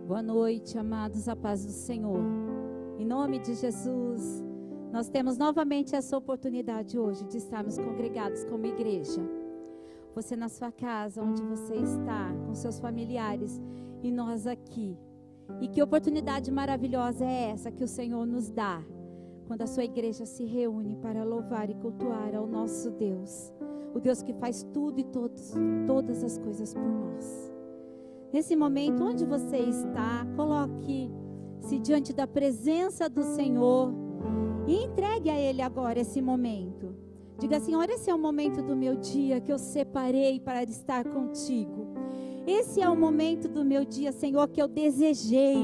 Boa noite, amados, a paz do Senhor. Em nome de Jesus, nós temos novamente essa oportunidade hoje de estarmos congregados como igreja. Você na sua casa, onde você está, com seus familiares, e nós aqui. E que oportunidade maravilhosa é essa que o Senhor nos dá, quando a sua igreja se reúne para louvar e cultuar ao nosso Deus, o Deus que faz tudo e todas as coisas por nós. Nesse momento, onde você está, coloque-se diante da presença do Senhor e entregue a Ele agora esse momento. Diga: Senhor, esse é o momento do meu dia que eu separei para estar contigo. Esse é o momento do meu dia, Senhor, que eu desejei.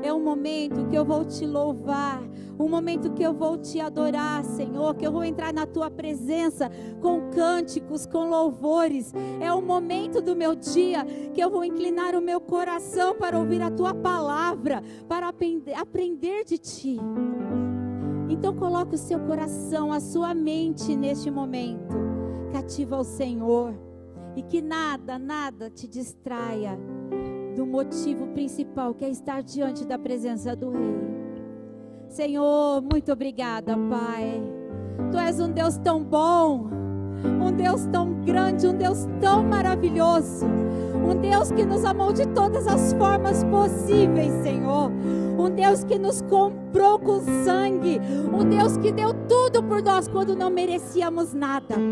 É um momento que eu vou te louvar, um momento que eu vou te adorar, Senhor, que eu vou entrar na tua presença com cânticos, com louvores. É o momento do meu dia que eu vou inclinar o meu coração para ouvir a tua palavra, para aprender de ti. Então coloque o seu coração, a sua mente neste momento, cativa ao Senhor, e que nada te distraia do motivo principal, que é estar diante da presença do Rei. Senhor, muito obrigada, Pai. Tu és um Deus tão bom, um Deus tão grande, um Deus tão maravilhoso, um Deus que nos amou de todas as formas possíveis, Senhor. Um Deus que nos comprou com sangue, um Deus que deu tudo por nós quando não merecíamos nada, Pai.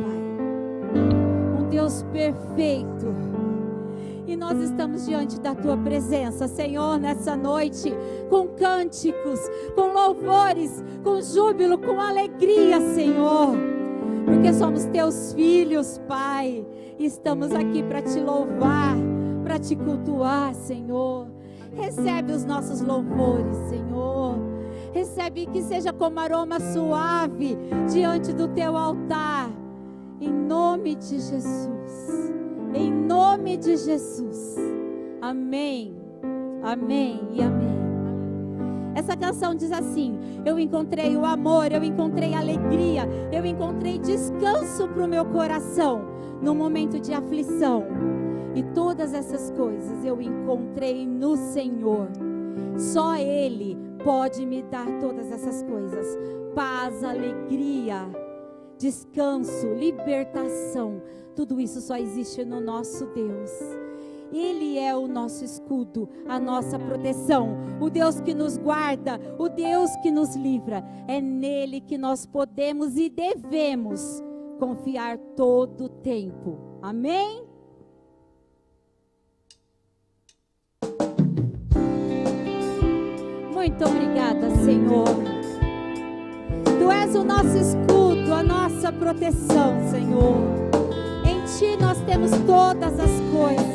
Um Deus perfeito. E nós estamos diante da tua presença, Senhor, nessa noite, com cânticos, com louvores, com júbilo, com alegria, Senhor, porque somos teus filhos, Pai, e estamos aqui para te louvar, para te cultuar, Senhor. Recebe os nossos louvores, Senhor. Recebe, que seja como aroma suave diante do teu altar, em nome de Jesus. Em nome de Jesus. Amém. Amém e amém. Essa canção diz assim: eu encontrei o amor, eu encontrei alegria, eu encontrei descanso para o meu coração no momento de aflição. E todas essas coisas eu encontrei no Senhor. Só Ele pode me dar todas essas coisas: paz, alegria, descanso, libertação. Tudo isso só existe no nosso Deus. Ele é o nosso escudo, a nossa proteção, o Deus que nos guarda, o Deus que nos livra. É nele que nós podemos e devemos confiar todo o tempo. Amém? Muito obrigada, Senhor. Tu és o nosso escudo, a nossa proteção, Senhor. Em ti nós temos todas as coisas.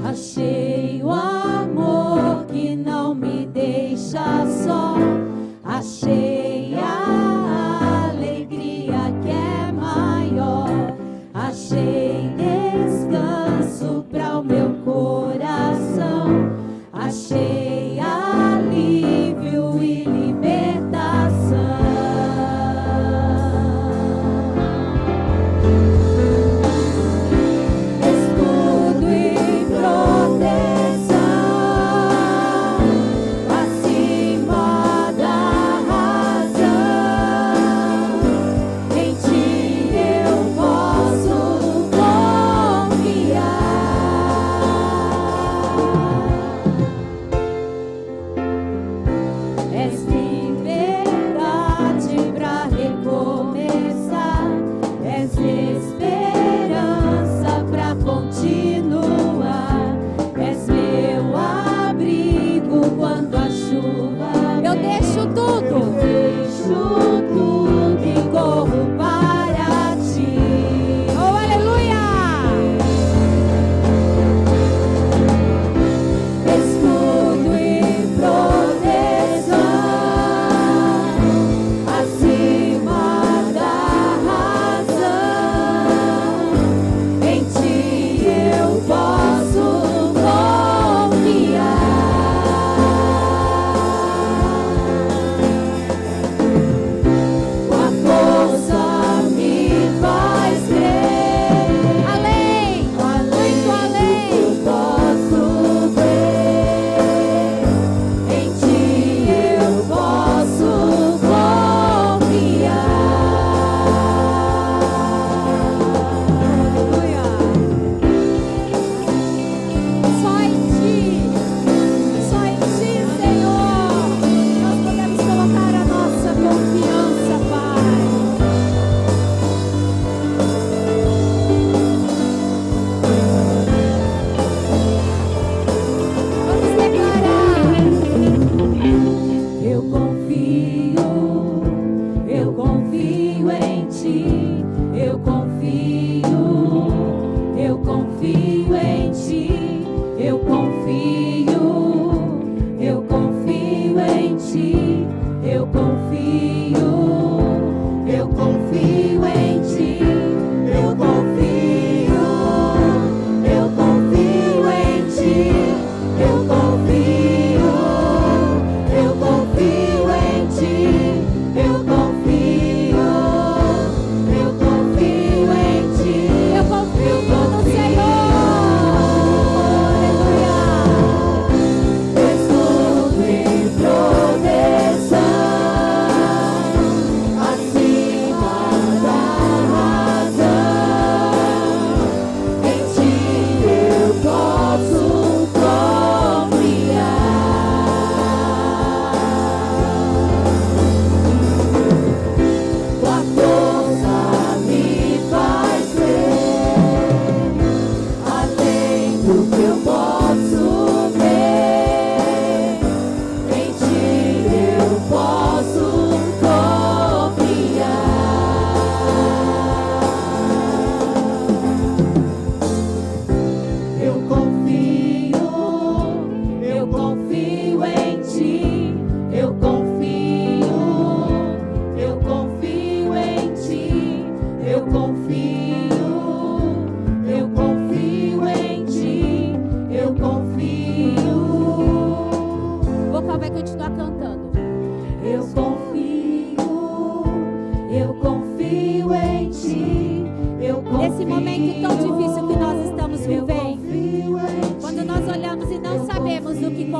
Achei o amor que não me deixa só. Achei a alegria que é maior. Achei descanso para o meu coração. Achei alívio e libertação. Escudo e proteção acima da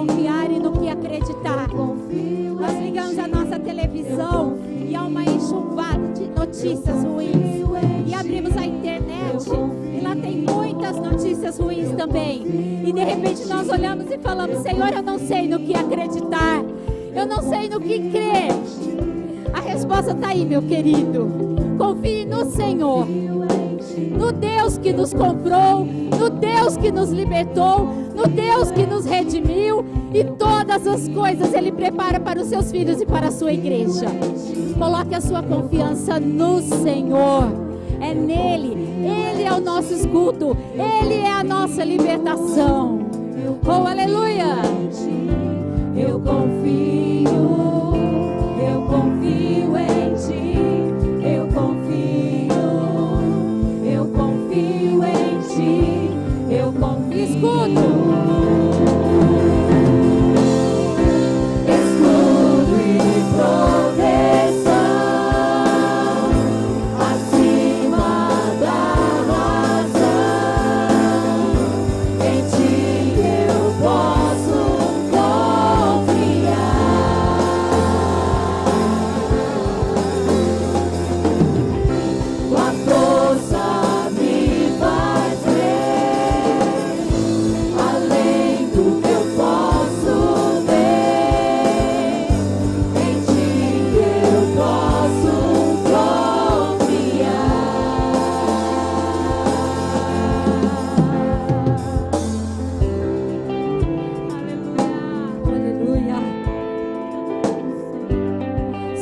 confiar e no que acreditar. Nós ligamos a nossa televisão e há uma enxurrada de notícias ruins. E abrimos a internet e lá tem muitas notícias ruins também. E de repente nós olhamos e falamos: Senhor, eu não sei no que acreditar. Eu não sei no que crer. A resposta está aí, meu querido. Confie no Senhor, no Deus que nos comprou, no Deus que nos libertou, no Deus que nos redimiu, e todas as coisas Ele prepara para os seus filhos e para a sua igreja. Coloque a sua confiança no Senhor, é nele, Ele é o nosso escudo, Ele é a nossa libertação. Oh, aleluia! Eu confio em Ti, eu confio em Ti, eu confio. Escudo e proteção, acima da razão, em Ti eu posso confiar. Tua força me faz ver além do que eu posso ver. Em Ti eu posso confiar. Aleluia, aleluia.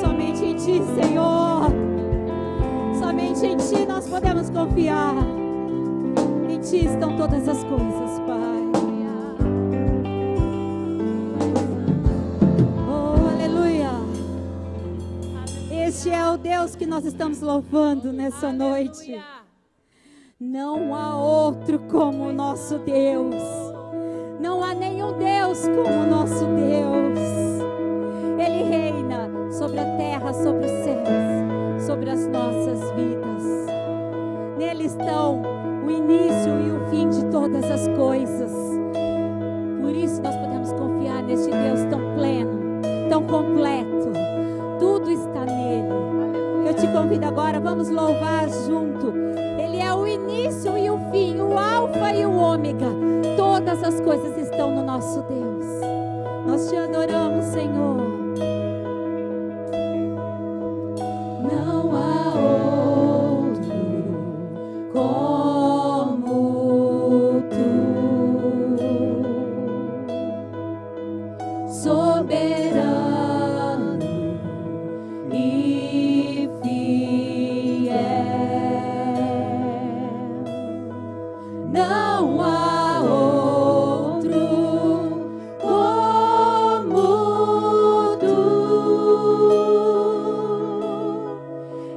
Somente em Ti, Senhor. Somente em Ti nós podemos confiar. Em Ti estão todas as coisas, Pai. Oh, aleluia. Este é o Deus que nós estamos louvando nessa noite. Não há outro como o nosso Deus. Não há nenhum Deus como o nosso Deus. Ele reina sobre a terra, sobre os céus, sobre as nossas vidas. Nele estão o início e o fim de todas as coisas. Por isso nós podemos confiar neste Deus tão pleno, tão completo. Tudo está nele. Eu te convido agora, vamos louvar junto. Ele é o início e o fim, o alfa e o ômega. Todas as coisas estão no nosso Deus. Nós te adoramos, Senhor. Não há outro como Tu, soberano e fiel. Não há outro como Tu,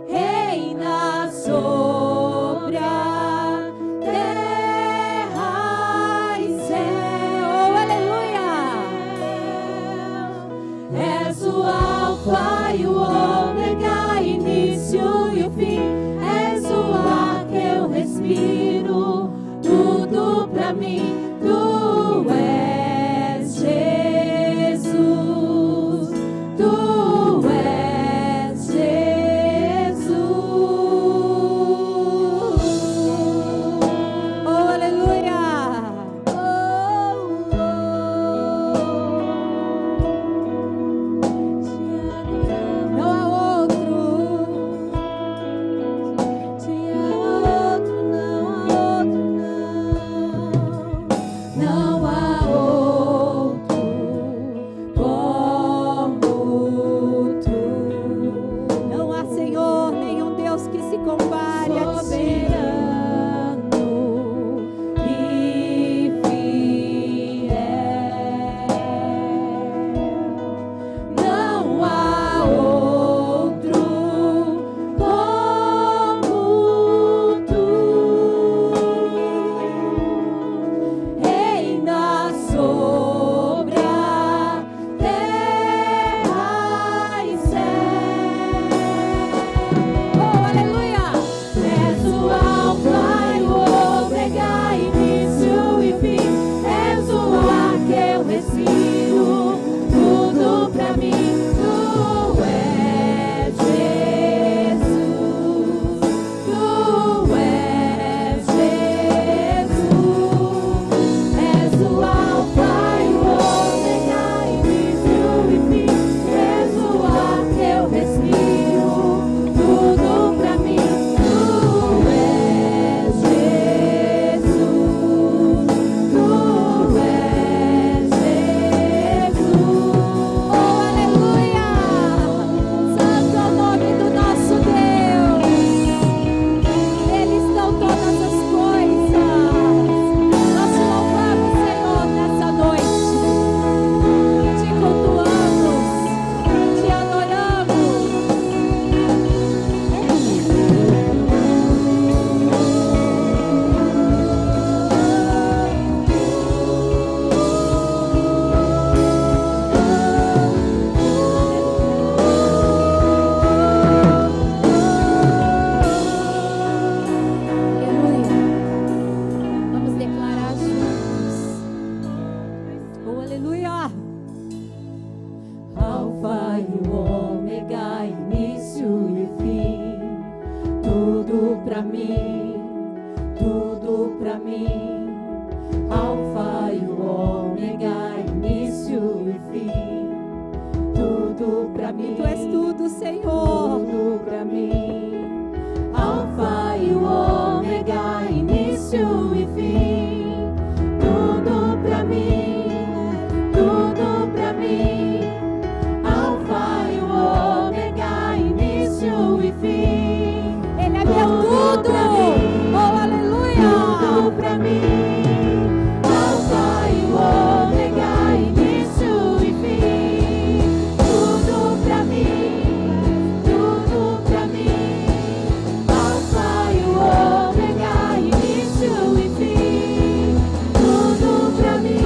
reina sobre a aleluia. Alfa e o ômega, início e fim, tudo pra mim, tudo pra mim. Alfa e o ômega, início e fim, tudo pra mim. Tu és tudo, Senhor, tudo pra mim. Alfa e o ômega, início e fim, tudo pra mim, tudo pra mim. Alfa e o ômega, início e fim. Ele é meu tudo, oh aleluia. Tudo pra mim. Alfa e o ômega, início e fim, tudo pra mim, tudo pra mim. Alfa e o ômega, início e fim, tudo pra mim.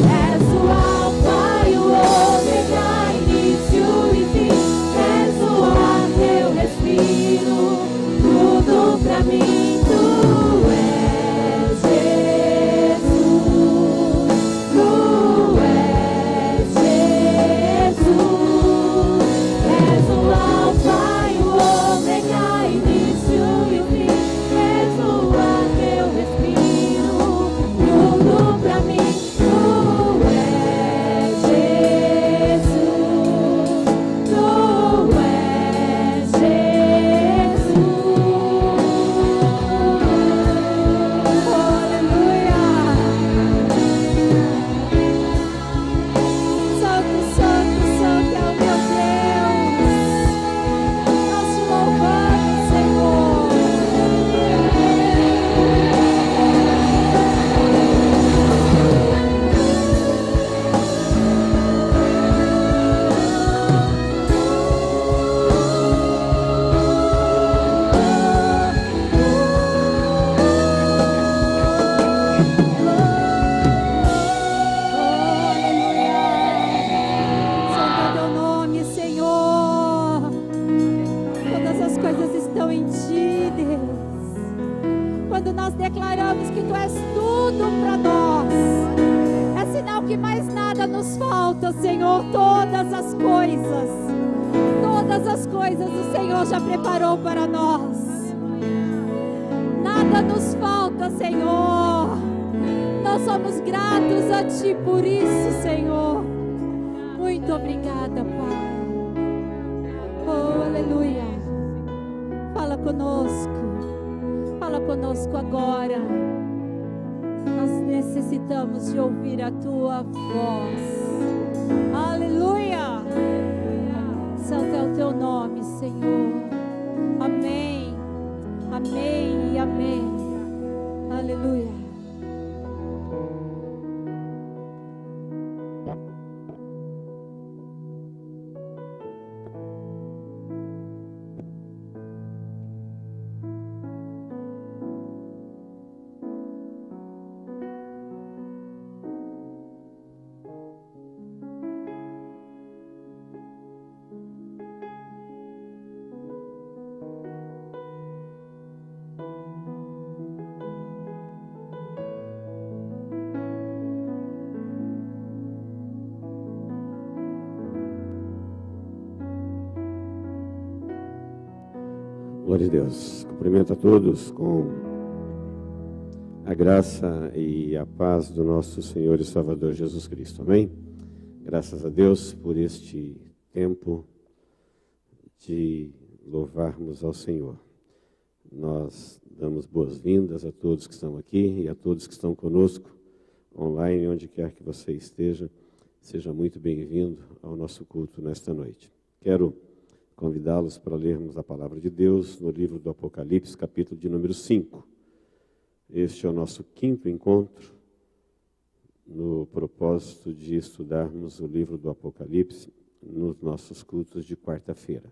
És o alfa e o ômega, início e fim. És o ar que eu respiro, tudo pra mim. Tu és Jesus, tu és Jesus. És o alfa e o ômega, início e fim. És o ar que eu respiro, tudo pra mim. Tu és Jesus, tu és Jesus. Aleluia. Santo, santo, santo é o meu Deus. Nós te louvamos, Senhor. Santo é teu nome, Senhor. Todas as coisas estão em ti, Deus. Quando nós declaramos que tu és tudo para nós, é sinal que mais nada nos falta, Senhor. Todas as coisas o Senhor já preparou para nós. Nada nos falta, Senhor. Nós somos gratos a ti por isso, Senhor. Muito obrigada, Pai. Oh, aleluia. Fala conosco agora. Nós necessitamos de ouvir a tua voz. Aleluia. Santo é o teu nome, Senhor. Amém. Amém e amém. Aleluia. Glória a Deus. Cumprimento a todos com a graça e a paz do nosso Senhor e Salvador Jesus Cristo. Amém? Graças a Deus por este tempo de louvarmos ao Senhor. Nós damos boas-vindas a todos que estão aqui e a todos que estão conosco online, onde quer que você esteja. Seja muito bem-vindo ao nosso culto nesta noite. Quero convidá-los para lermos a palavra de Deus no livro do Apocalipse, capítulo de número 5. Este é o nosso 5º encontro no propósito de estudarmos o livro do Apocalipse nos nossos cultos de quarta-feira.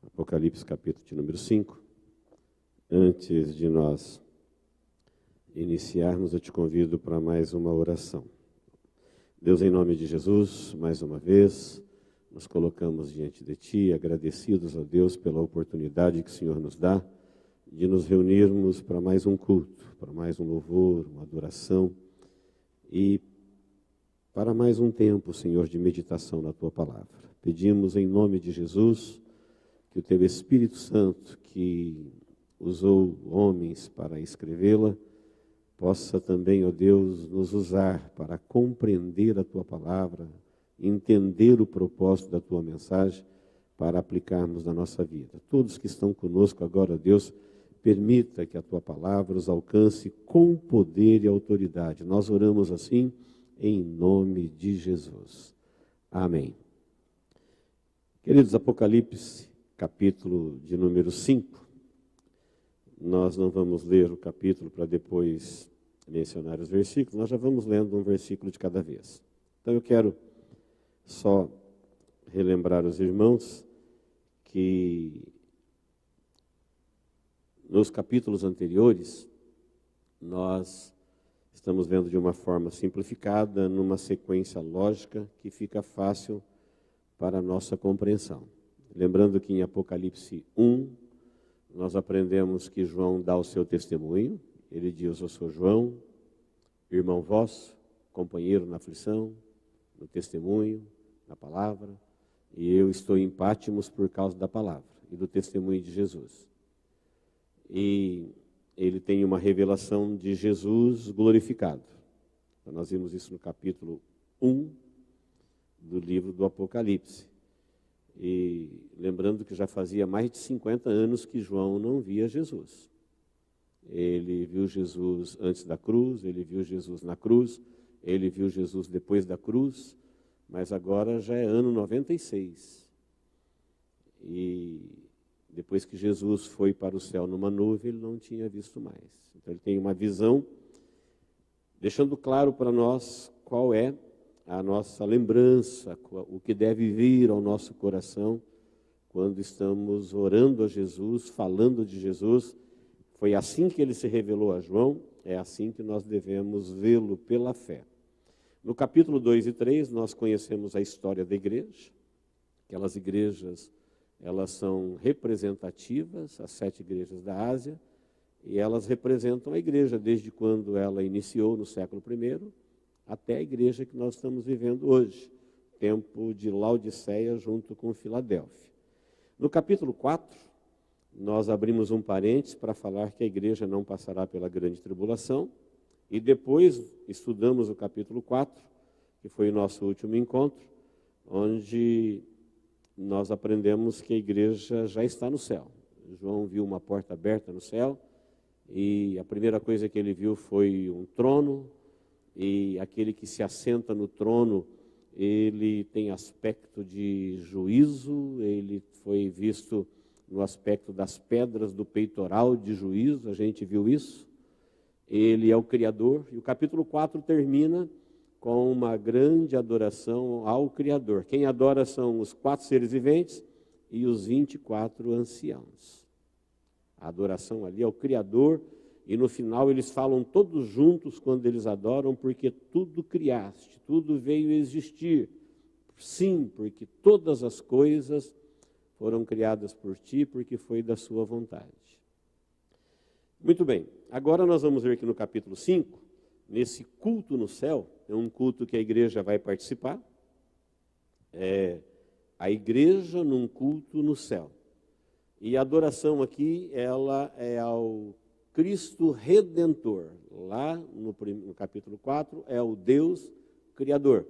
Apocalipse, capítulo de número 5. Antes de nós iniciarmos, eu te convido para mais uma oração. Deus, em nome de Jesus, mais uma vez, nos colocamos diante de Ti, agradecidos a Deus pela oportunidade que o Senhor nos dá de nos reunirmos para mais um culto, para mais um louvor, uma adoração e para mais um tempo, Senhor, de meditação na Tua palavra. Pedimos em nome de Jesus que o Teu Espírito Santo, que usou homens para escrevê-la, possa também, ó Deus, nos usar para compreender a Tua palavra, entender o propósito da Tua mensagem, para aplicarmos na nossa vida. Todos que estão conosco agora, Deus, permita que a Tua palavra os alcance com poder e autoridade. Nós oramos assim, em nome de Jesus. Amém. Queridos, Apocalipse, capítulo de número 5. Nós não vamos ler o capítulo para depois mencionar os versículos, nós já vamos lendo um versículo de cada vez. Então eu quero só relembrar os irmãos que nos capítulos anteriores nós estamos vendo de uma forma simplificada, numa sequência lógica que fica fácil para a nossa compreensão. Lembrando que em Apocalipse 1, nós aprendemos que João dá o seu testemunho. Ele diz: eu sou João, irmão vosso, companheiro na aflição, no testemunho, na palavra, e eu estou em Pátimos por causa da palavra e do testemunho de Jesus. E ele tem uma revelação de Jesus glorificado. Então, nós vimos isso no capítulo 1 do livro do Apocalipse. E lembrando que já fazia mais de 50 anos que João não via Jesus. Ele viu Jesus antes da cruz, ele viu Jesus na cruz, ele viu Jesus depois da cruz, mas agora já é ano 96. E depois que Jesus foi para o céu numa nuvem, ele não tinha visto mais. Então ele tem uma visão, deixando claro para nós qual é a nossa lembrança, o que deve vir ao nosso coração quando estamos orando a Jesus, falando de Jesus. Foi assim que ele se revelou a João, é assim que nós devemos vê-lo pela fé. No capítulo 2 e 3, nós conhecemos a história da igreja. Aquelas igrejas, elas são representativas, as 7 igrejas da Ásia, e elas representam a igreja desde quando ela iniciou no século I, até a igreja que nós estamos vivendo hoje, tempo de Laodiceia junto com Filadélfia. No capítulo 4, nós abrimos um parênteses para falar que a igreja não passará pela grande tribulação, e depois estudamos o capítulo 4, que foi o nosso último encontro, onde nós aprendemos que a igreja já está no céu. João viu uma porta aberta no céu, e a primeira coisa que ele viu foi um trono, e aquele que se assenta no trono, ele tem aspecto de juízo, ele foi visto no aspecto das pedras do peitoral de juízo, a gente viu isso. Ele é o Criador, e o capítulo 4 termina com uma grande adoração ao Criador. Quem adora são os 4 seres viventes e os 24 anciãos. A adoração ali ao Criador, e no final eles falam todos juntos quando eles adoram, porque tudo criaste, tudo veio a existir. Sim, porque todas as coisas foram criadas por ti, porque foi da sua vontade. Muito bem, agora nós vamos ver que no capítulo 5, nesse culto no céu, é um culto que a igreja vai participar, a igreja num culto no céu. E a adoração aqui, ela é ao Cristo Redentor. Lá no capítulo 4, é o Deus Criador.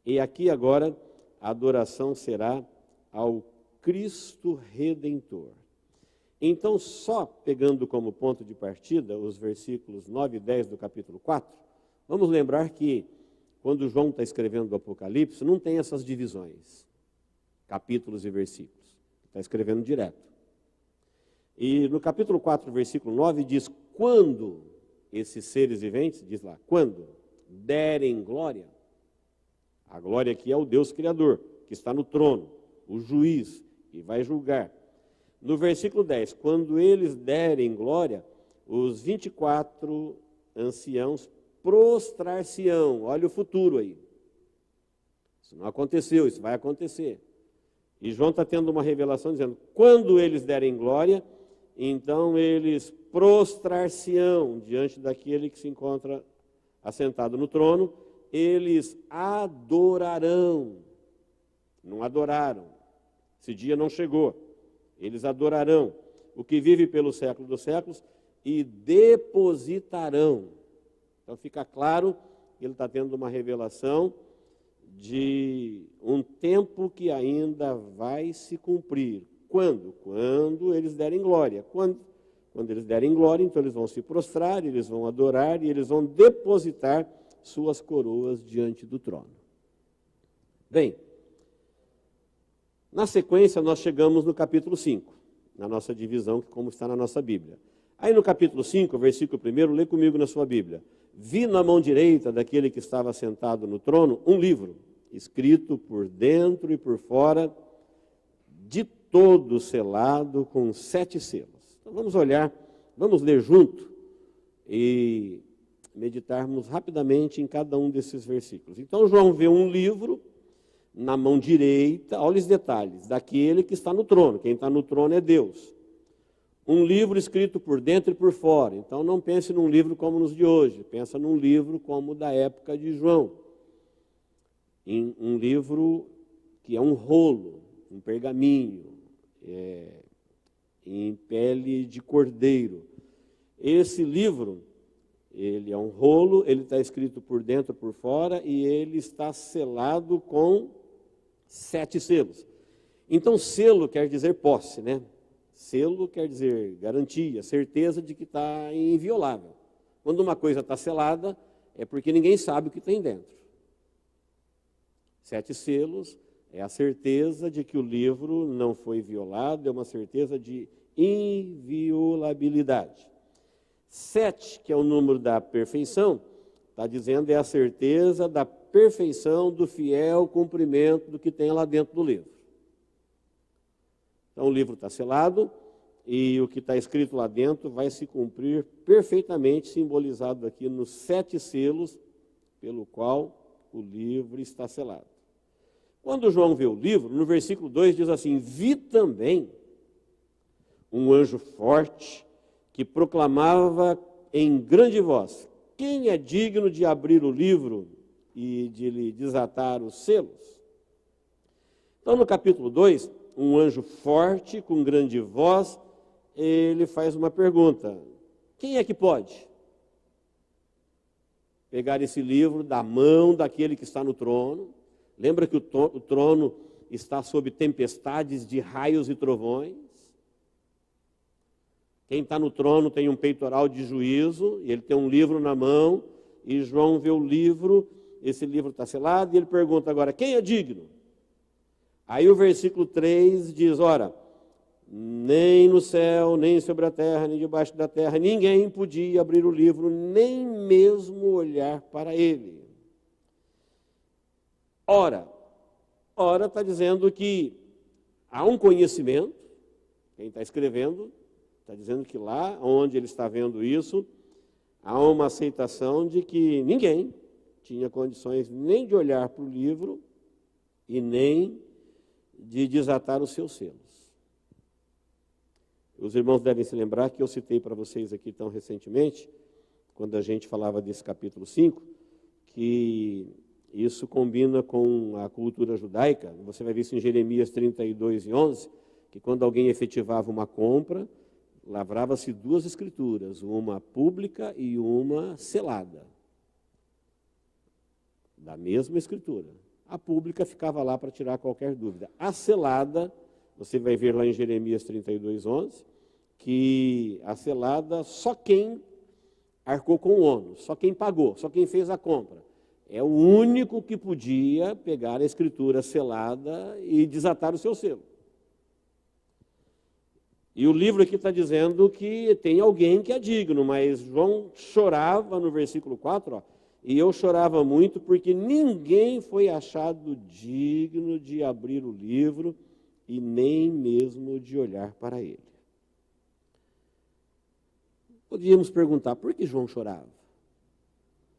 E aqui agora, a adoração será ao Cristo Redentor. Então, só pegando como ponto de partida os versículos 9 e 10 do capítulo 4, vamos lembrar que quando João está escrevendo o Apocalipse, não tem essas divisões, capítulos e versículos. Está escrevendo direto. E no capítulo 4, versículo 9, diz: quando esses seres viventes, diz lá, quando derem glória, a glória aqui é o Deus Criador, que está no trono, o juiz, que vai julgar. No versículo 10, quando eles derem glória, os 24 anciãos prostrar-se-ão. Olha o futuro aí. Isso não aconteceu, isso vai acontecer. E João está tendo uma revelação dizendo, quando eles derem glória, então eles prostrar-se-ão diante daquele que se encontra assentado no trono, eles adorarão. Não adoraram. Esse dia não chegou. Eles adorarão o que vive pelo século dos séculos e depositarão. Então fica claro que ele está tendo uma revelação de um tempo que ainda vai se cumprir. Quando? Quando eles derem glória. Quando eles derem glória, então eles vão se prostrar, eles vão adorar e eles vão depositar suas coroas diante do trono. Bem, na sequência nós chegamos no capítulo 5, na nossa divisão, como está na nossa Bíblia. Aí no capítulo 5, versículo 1, lê comigo na sua Bíblia. Vi na mão direita daquele que estava sentado no trono um livro, escrito por dentro e por fora, de todo selado com 7 selos. Então vamos olhar, vamos ler junto e meditarmos rapidamente em cada um desses versículos. Então João vê um livro na mão direita, olha os detalhes, daquele que está no trono. Quem está no trono é Deus. Um livro escrito por dentro e por fora. Então não pense num livro como nos de hoje, pensa num livro como da época de João. Em um livro que é um rolo, um pergaminho, em pele de cordeiro. Esse livro, ele é um rolo, ele está escrito por dentro e por fora e ele está selado com 7 selos. Então selo quer dizer posse, né? Selo quer dizer garantia, certeza de que está inviolável. Quando uma coisa está selada, é porque ninguém sabe o que tem dentro. 7 selos é a certeza de que o livro não foi violado, é uma certeza de inviolabilidade. 7, que é o número da perfeição, está dizendo é a certeza da perfeição do fiel cumprimento do que tem lá dentro do livro. Então o livro está selado e o que está escrito lá dentro vai se cumprir perfeitamente, simbolizado aqui nos 7 selos pelo qual o livro está selado. Quando João vê o livro, no versículo 2 diz assim: vi também um anjo forte que proclamava em grande voz: quem é digno de abrir o livro e de lhe desatar os selos? Então, no capítulo 2, um anjo forte, com grande voz, ele faz uma pergunta: quem é que pode pegar esse livro da mão daquele que está no trono? Lembra que o trono está sob tempestades de raios e trovões? Quem está no trono tem um peitoral de juízo, e ele tem um livro na mão, e João vê o livro, esse livro está selado, e ele pergunta agora: quem é digno? Aí o versículo 3 diz: ora, nem no céu, nem sobre a terra, nem debaixo da terra, ninguém podia abrir o livro, nem mesmo olhar para ele. Ora está dizendo que há um conhecimento, quem está escrevendo está dizendo que lá onde ele está vendo isso, há uma aceitação de que ninguém tinha condições nem de olhar para o livro e nem de desatar os seus selos. Os irmãos devem se lembrar que eu citei para vocês aqui tão recentemente, quando a gente falava desse capítulo 5, que isso combina com a cultura judaica. Você vai ver isso em Jeremias 32:11, que quando alguém efetivava uma compra, lavrava-se 2 escrituras, uma pública e uma selada, da mesma escritura. A pública ficava lá para tirar qualquer dúvida. A selada, você vai ver lá em Jeremias 32:11, que a selada, só quem arcou com o ônus, só quem pagou, só quem fez a compra, é o único que podia pegar a escritura selada e desatar o seu selo. E o livro aqui está dizendo que tem alguém que é digno, mas João chorava no versículo 4, e eu chorava muito porque ninguém foi achado digno de abrir o livro e nem mesmo de olhar para ele. Podíamos perguntar, por que João chorava?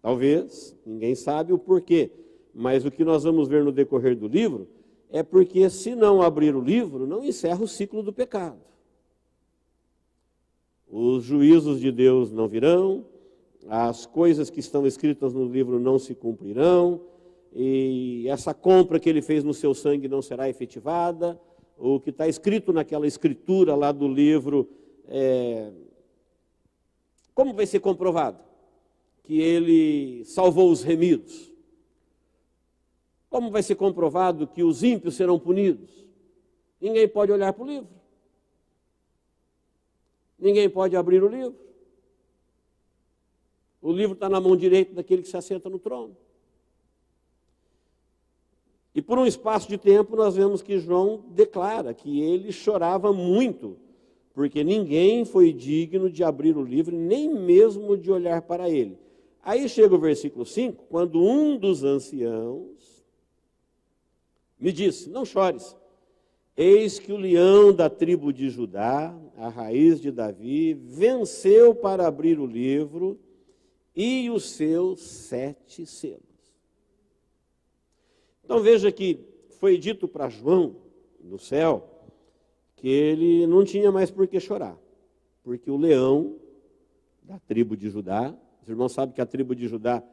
Talvez, ninguém sabe o porquê, mas o que nós vamos ver no decorrer do livro é porque se não abrir o livro, não encerra o ciclo do pecado. os juízos de Deus não virão, as coisas que estão escritas no livro não se cumprirão, e essa compra que ele fez no seu sangue não será efetivada. O que está escrito naquela escritura lá do livro, como vai ser comprovado? Que ele salvou os remidos. Como vai ser comprovado que os ímpios serão punidos? Ninguém pode olhar para o livro. Ninguém pode abrir o livro. O livro está na mão direita daquele que se assenta no trono. E por um espaço de tempo nós vemos que João declara que ele chorava muito, porque ninguém foi digno de abrir o livro, nem mesmo de olhar para ele. Aí chega o versículo 5, quando um dos anciãos me disse: não chores, eis que o leão da tribo de Judá, a raiz de Davi, venceu para abrir o livro e os seus 7 selos. Então veja que foi dito para João, no céu, que ele não tinha mais por que chorar, porque o leão da tribo de Judá, os irmãos sabem que a tribo de Judá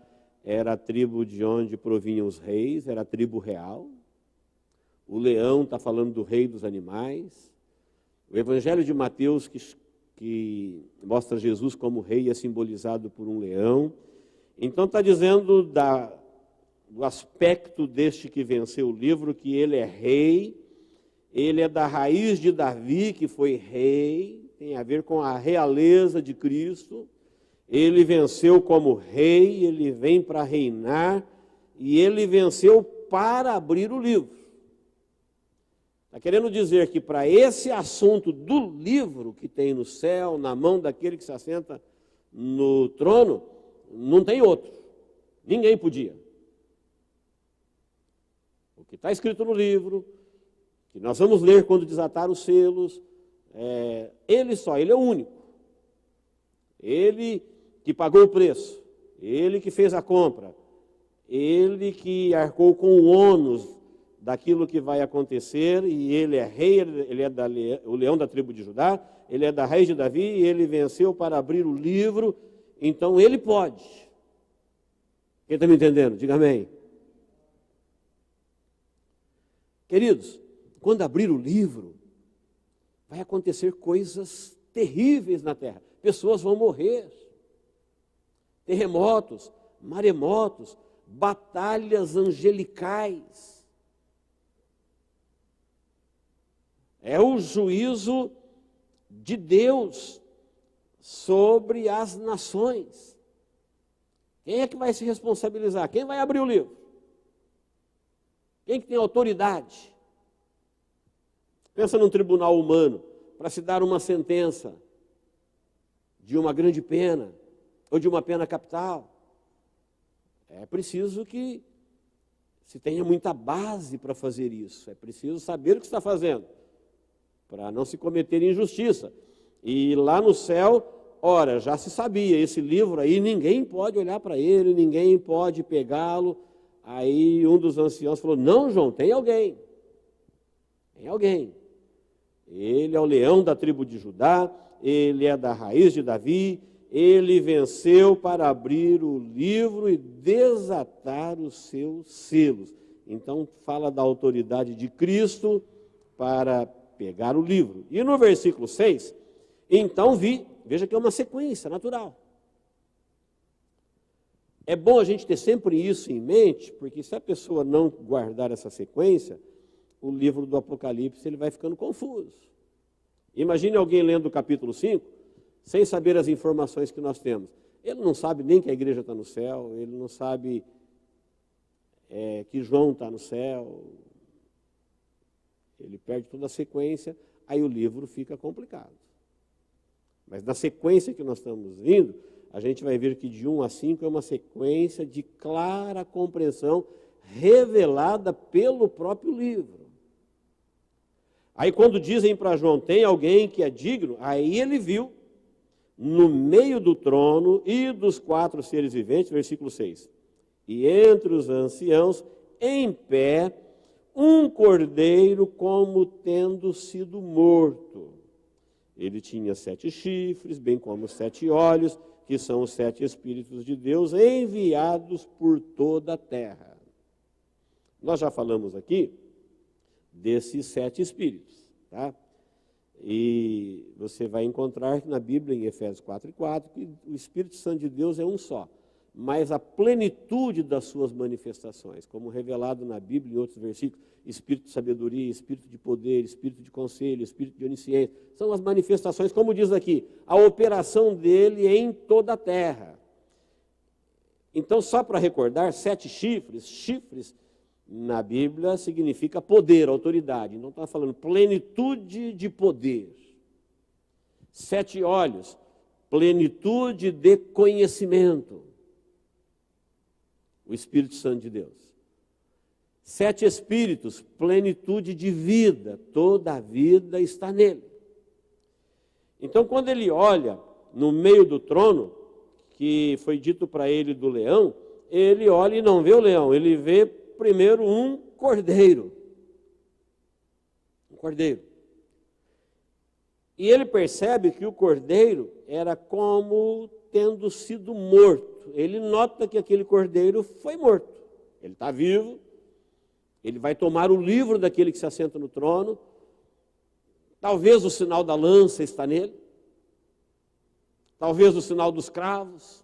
era a tribo de onde provinham os reis, era a tribo real. O leão está falando do rei dos animais. O Evangelho de Mateus, que mostra Jesus como rei, é simbolizado por um leão. Então está dizendo do aspecto deste que venceu o livro, que ele é rei, ele é da raiz de Davi, que foi rei, tem a ver com a realeza de Cristo. Ele venceu como rei, ele vem para reinar, e ele venceu para abrir o livro. Está querendo dizer que para esse assunto do livro que tem no céu, na mão daquele que se assenta no trono, não tem outro. Ninguém podia. O que está escrito no livro, que nós vamos ler quando desatar os selos, ele é o único. Ele que pagou o preço, ele que fez a compra, ele que arcou com o ônus daquilo que vai acontecer, e ele é rei, ele é o leão da tribo de Judá, ele é da raiz de Davi, e ele venceu para abrir o livro, então ele pode. Quem está me entendendo? Diga amém. Queridos, quando abrir o livro, vai acontecer coisas terríveis na terra. Pessoas vão morrer. Terremotos, maremotos, batalhas angelicais. É o juízo de Deus sobre as nações. Quem é que vai se responsabilizar? Quem vai abrir o livro? Quem que tem autoridade? Pensa num tribunal humano para se dar uma sentença de uma grande pena ou de uma pena capital. É preciso que se tenha muita base para fazer isso. É preciso saber o que está fazendo, para não se cometer injustiça. E lá no céu, ora, já se sabia, esse livro aí, ninguém pode olhar para ele, ninguém pode pegá-lo. Aí um dos anciãos falou: não, João, tem alguém. Tem alguém. Ele é o leão da tribo de Judá, ele é da raiz de Davi, ele venceu para abrir o livro e desatar os seus selos. Então fala da autoridade de Cristo para pegar o livro. E no versículo 6, então vi, veja que é uma sequência natural. É bom a gente ter sempre isso em mente, porque se a pessoa não guardar essa sequência, o livro do Apocalipse ele vai ficando confuso. Imagine alguém lendo o capítulo 5, sem saber as informações que nós temos. Ele não sabe nem que a igreja está no céu, ele não sabe que João está no céu. Ele perde toda a sequência, aí o livro fica complicado. Mas na sequência que nós estamos indo, a gente vai ver que de 1 a 5 é uma sequência de clara compreensão revelada pelo próprio livro. Aí quando dizem para João, tem alguém que é digno, aí ele viu no meio do trono e dos 4 seres viventes, versículo 6, e entre os anciãos, em pé, um cordeiro como tendo sido morto. Ele tinha 7 chifres, bem como 7 olhos, que são os 7 Espíritos de Deus enviados por toda a terra. Nós já falamos aqui desses 7 Espíritos, tá? E você vai encontrar na Bíblia, em Efésios 4:4, que o Espírito Santo de Deus é um só, mas a plenitude das suas manifestações, como revelado na Bíblia em outros versículos, Espírito de sabedoria, Espírito de poder, Espírito de conselho, Espírito de onisciência, são as manifestações, como diz aqui, a operação dele em toda a terra. Então, só para recordar, 7 chifres na Bíblia significa poder, autoridade. Não está falando plenitude de poder. 7 olhos, plenitude de conhecimento. O Espírito Santo de Deus. 7 Espíritos, plenitude de vida. Toda a vida está nele. Então, quando ele olha no meio do trono, que foi dito para ele do leão, ele olha e não vê o leão, ele vê primeiro um cordeiro. Um cordeiro. E ele percebe que o cordeiro era como tendo sido morto. Ele nota que aquele cordeiro foi morto. Ele está vivo, ele vai tomar o livro daquele que se assenta no trono. Talvez o sinal da lança está nele. Talvez o sinal dos cravos.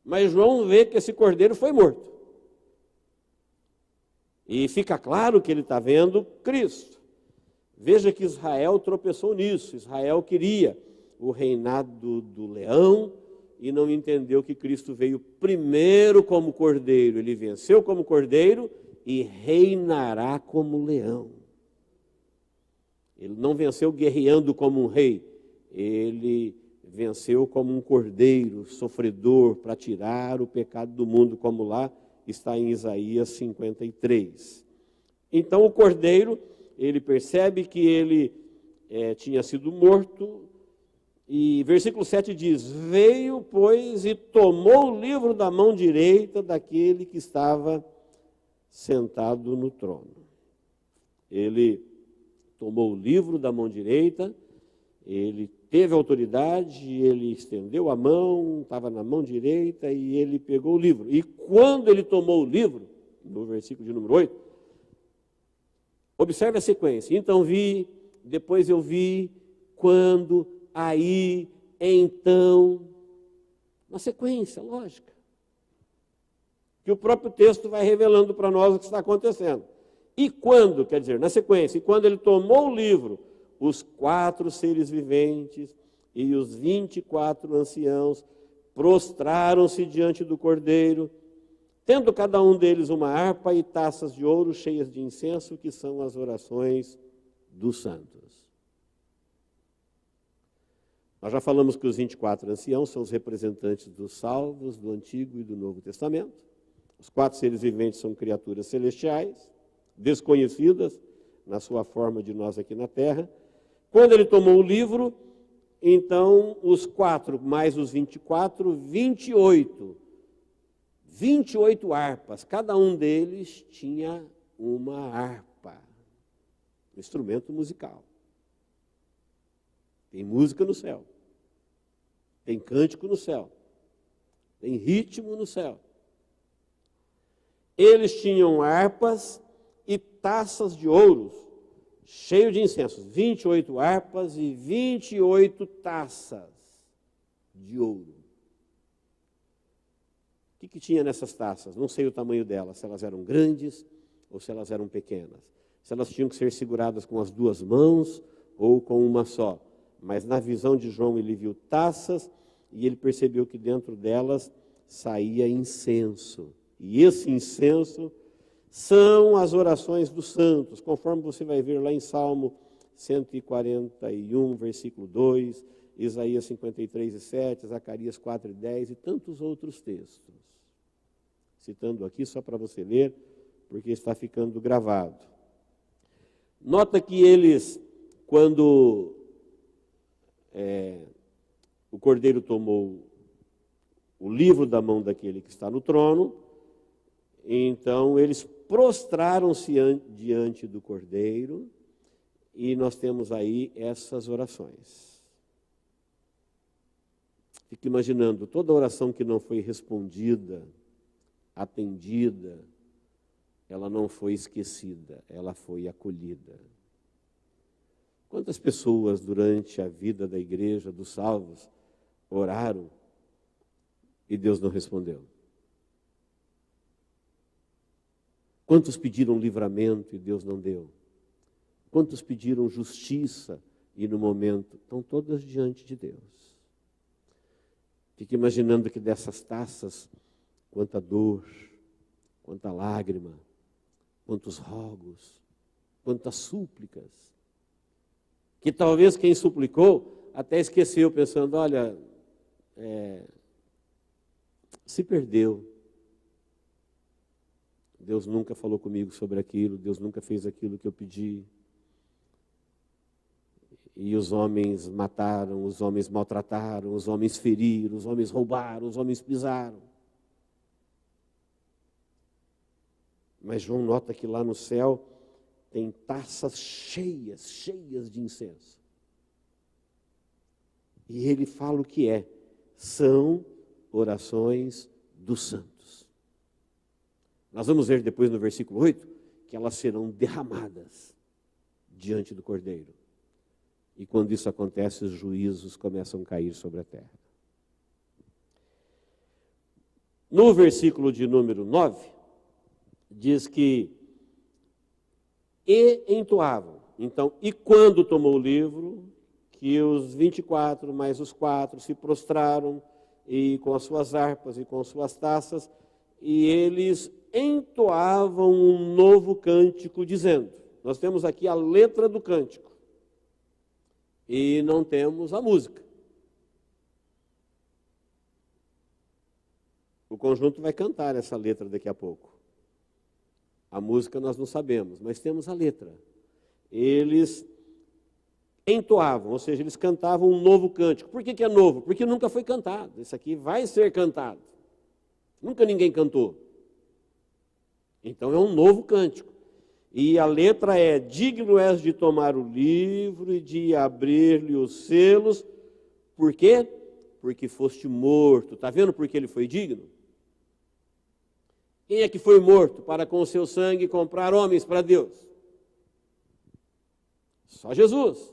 Mas João vê que esse cordeiro foi morto. E fica claro que ele está vendo Cristo. Veja que Israel tropeçou nisso. Israel queria o reinado do leão e não entendeu que Cristo veio primeiro como cordeiro. Ele venceu como cordeiro e reinará como leão. Ele não venceu guerreando como um rei. Ele venceu como um cordeiro sofredor para tirar o pecado do mundo, como lá está em Isaías 53. Então o cordeiro, ele percebe que ele tinha sido morto, e versículo 7 diz: veio, pois, e tomou o livro da mão direita daquele que estava sentado no trono. Ele tomou o livro da mão direita, ele teve autoridade, ele estendeu a mão, estava na mão direita e ele pegou o livro. E quando ele tomou o livro, no versículo de número 8, observe a sequência. Então vi, depois eu vi, quando, aí, então. Uma sequência lógica. Que o próprio texto vai revelando para nós o que está acontecendo. E quando, quer dizer, na sequência, e quando ele tomou o livro, os 4 seres viventes e os 24 anciãos prostraram-se diante do Cordeiro, tendo cada um deles uma harpa e taças de ouro cheias de incenso, que são as orações dos santos. Nós já falamos que os 24 anciãos são os representantes dos salvos do Antigo e do Novo Testamento. Os 4 seres viventes são criaturas celestiais, desconhecidas na sua forma de nós aqui na Terra. Quando ele tomou o livro, então os 4 mais os 24, 28 harpas. Cada um deles tinha uma harpa, um instrumento musical. Tem música no céu, tem cântico no céu, tem ritmo no céu. Eles tinham harpas e taças de ouro, cheio de incensos, 28 harpas e 28 taças de ouro. O que tinha nessas taças? Não sei o tamanho delas, se elas eram grandes ou se elas eram pequenas. Se elas tinham que ser seguradas com as 2 mãos ou com uma só. Mas na visão de João ele viu taças e ele percebeu que dentro delas saía incenso. E esse incenso são as orações dos santos, conforme você vai ver lá em Salmo 141, versículo 2, Isaías 53 e 7, Zacarias 4 e 10 e tantos outros textos. Citando aqui só para você ler, porque está ficando gravado. Nota que eles, quando o Cordeiro tomou o livro da mão daquele que está no trono, então eles prostraram-se diante do Cordeiro, e nós temos aí essas orações. Fique imaginando, toda oração que não foi respondida, atendida, ela não foi esquecida, ela foi acolhida. Quantas pessoas durante a vida da igreja, dos salvos, oraram e Deus não respondeu? Quantos pediram livramento e Deus não deu? Quantos pediram justiça e no momento estão todas diante de Deus? Fique imaginando que dessas taças, quanta dor, quanta lágrima, quantos rogos, quantas súplicas, que talvez quem suplicou até esqueceu, pensando, olha, se perdeu. Deus nunca falou comigo sobre aquilo, Deus nunca fez aquilo que eu pedi. E os homens mataram, os homens maltrataram, os homens feriram, os homens roubaram, os homens pisaram. Mas João nota que lá no céu tem taças cheias, cheias de incenso. E ele fala o que é. São orações dos santos. Nós vamos ver depois no versículo 8 que elas serão derramadas diante do Cordeiro. E quando isso acontece, os juízos começam a cair sobre a terra. No versículo de número 9, diz que e entoavam. Então, e quando tomou o livro, que os 24 mais os 4 se prostraram e com as suas harpas e com as suas taças, e eles entoavam um novo cântico, dizendo, nós temos aqui a letra do cântico, e não temos a música. O conjunto vai cantar essa letra daqui a pouco. A música nós não sabemos, mas temos a letra. Eles entoavam, ou seja, eles cantavam um novo cântico. Por que é novo? Porque nunca foi cantado. Isso aqui vai ser cantado. Nunca ninguém cantou. Então é um novo cântico. E a letra é, digno és de tomar o livro e de abrir-lhe os selos. Por quê? Porque foste morto. Está vendo por que ele foi digno? Quem é que foi morto para com o seu sangue comprar homens para Deus? Só Jesus.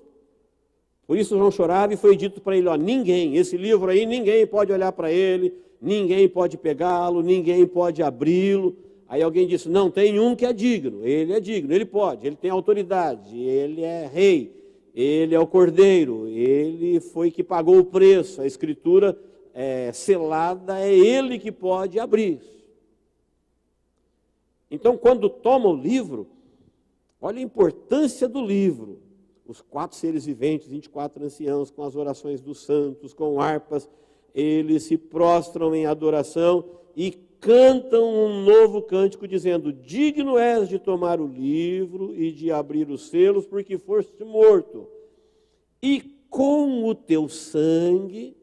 Por isso João chorava e foi dito para ele, ninguém, esse livro aí, ninguém pode olhar para ele, ninguém pode pegá-lo, ninguém pode abri-lo. Aí alguém disse, não, tem um que é digno, ele pode, ele tem autoridade, ele é rei, ele é o cordeiro, ele foi que pagou o preço, a escritura selada, é ele que pode abrir. Então, quando toma o livro, olha a importância do livro. Os 4 seres viventes, 24 anciãos, com as orações dos santos, com harpas, eles se prostram em adoração e cantam um novo cântico, dizendo, digno és de tomar o livro e de abrir os selos, porque foste morto. E com o teu sangue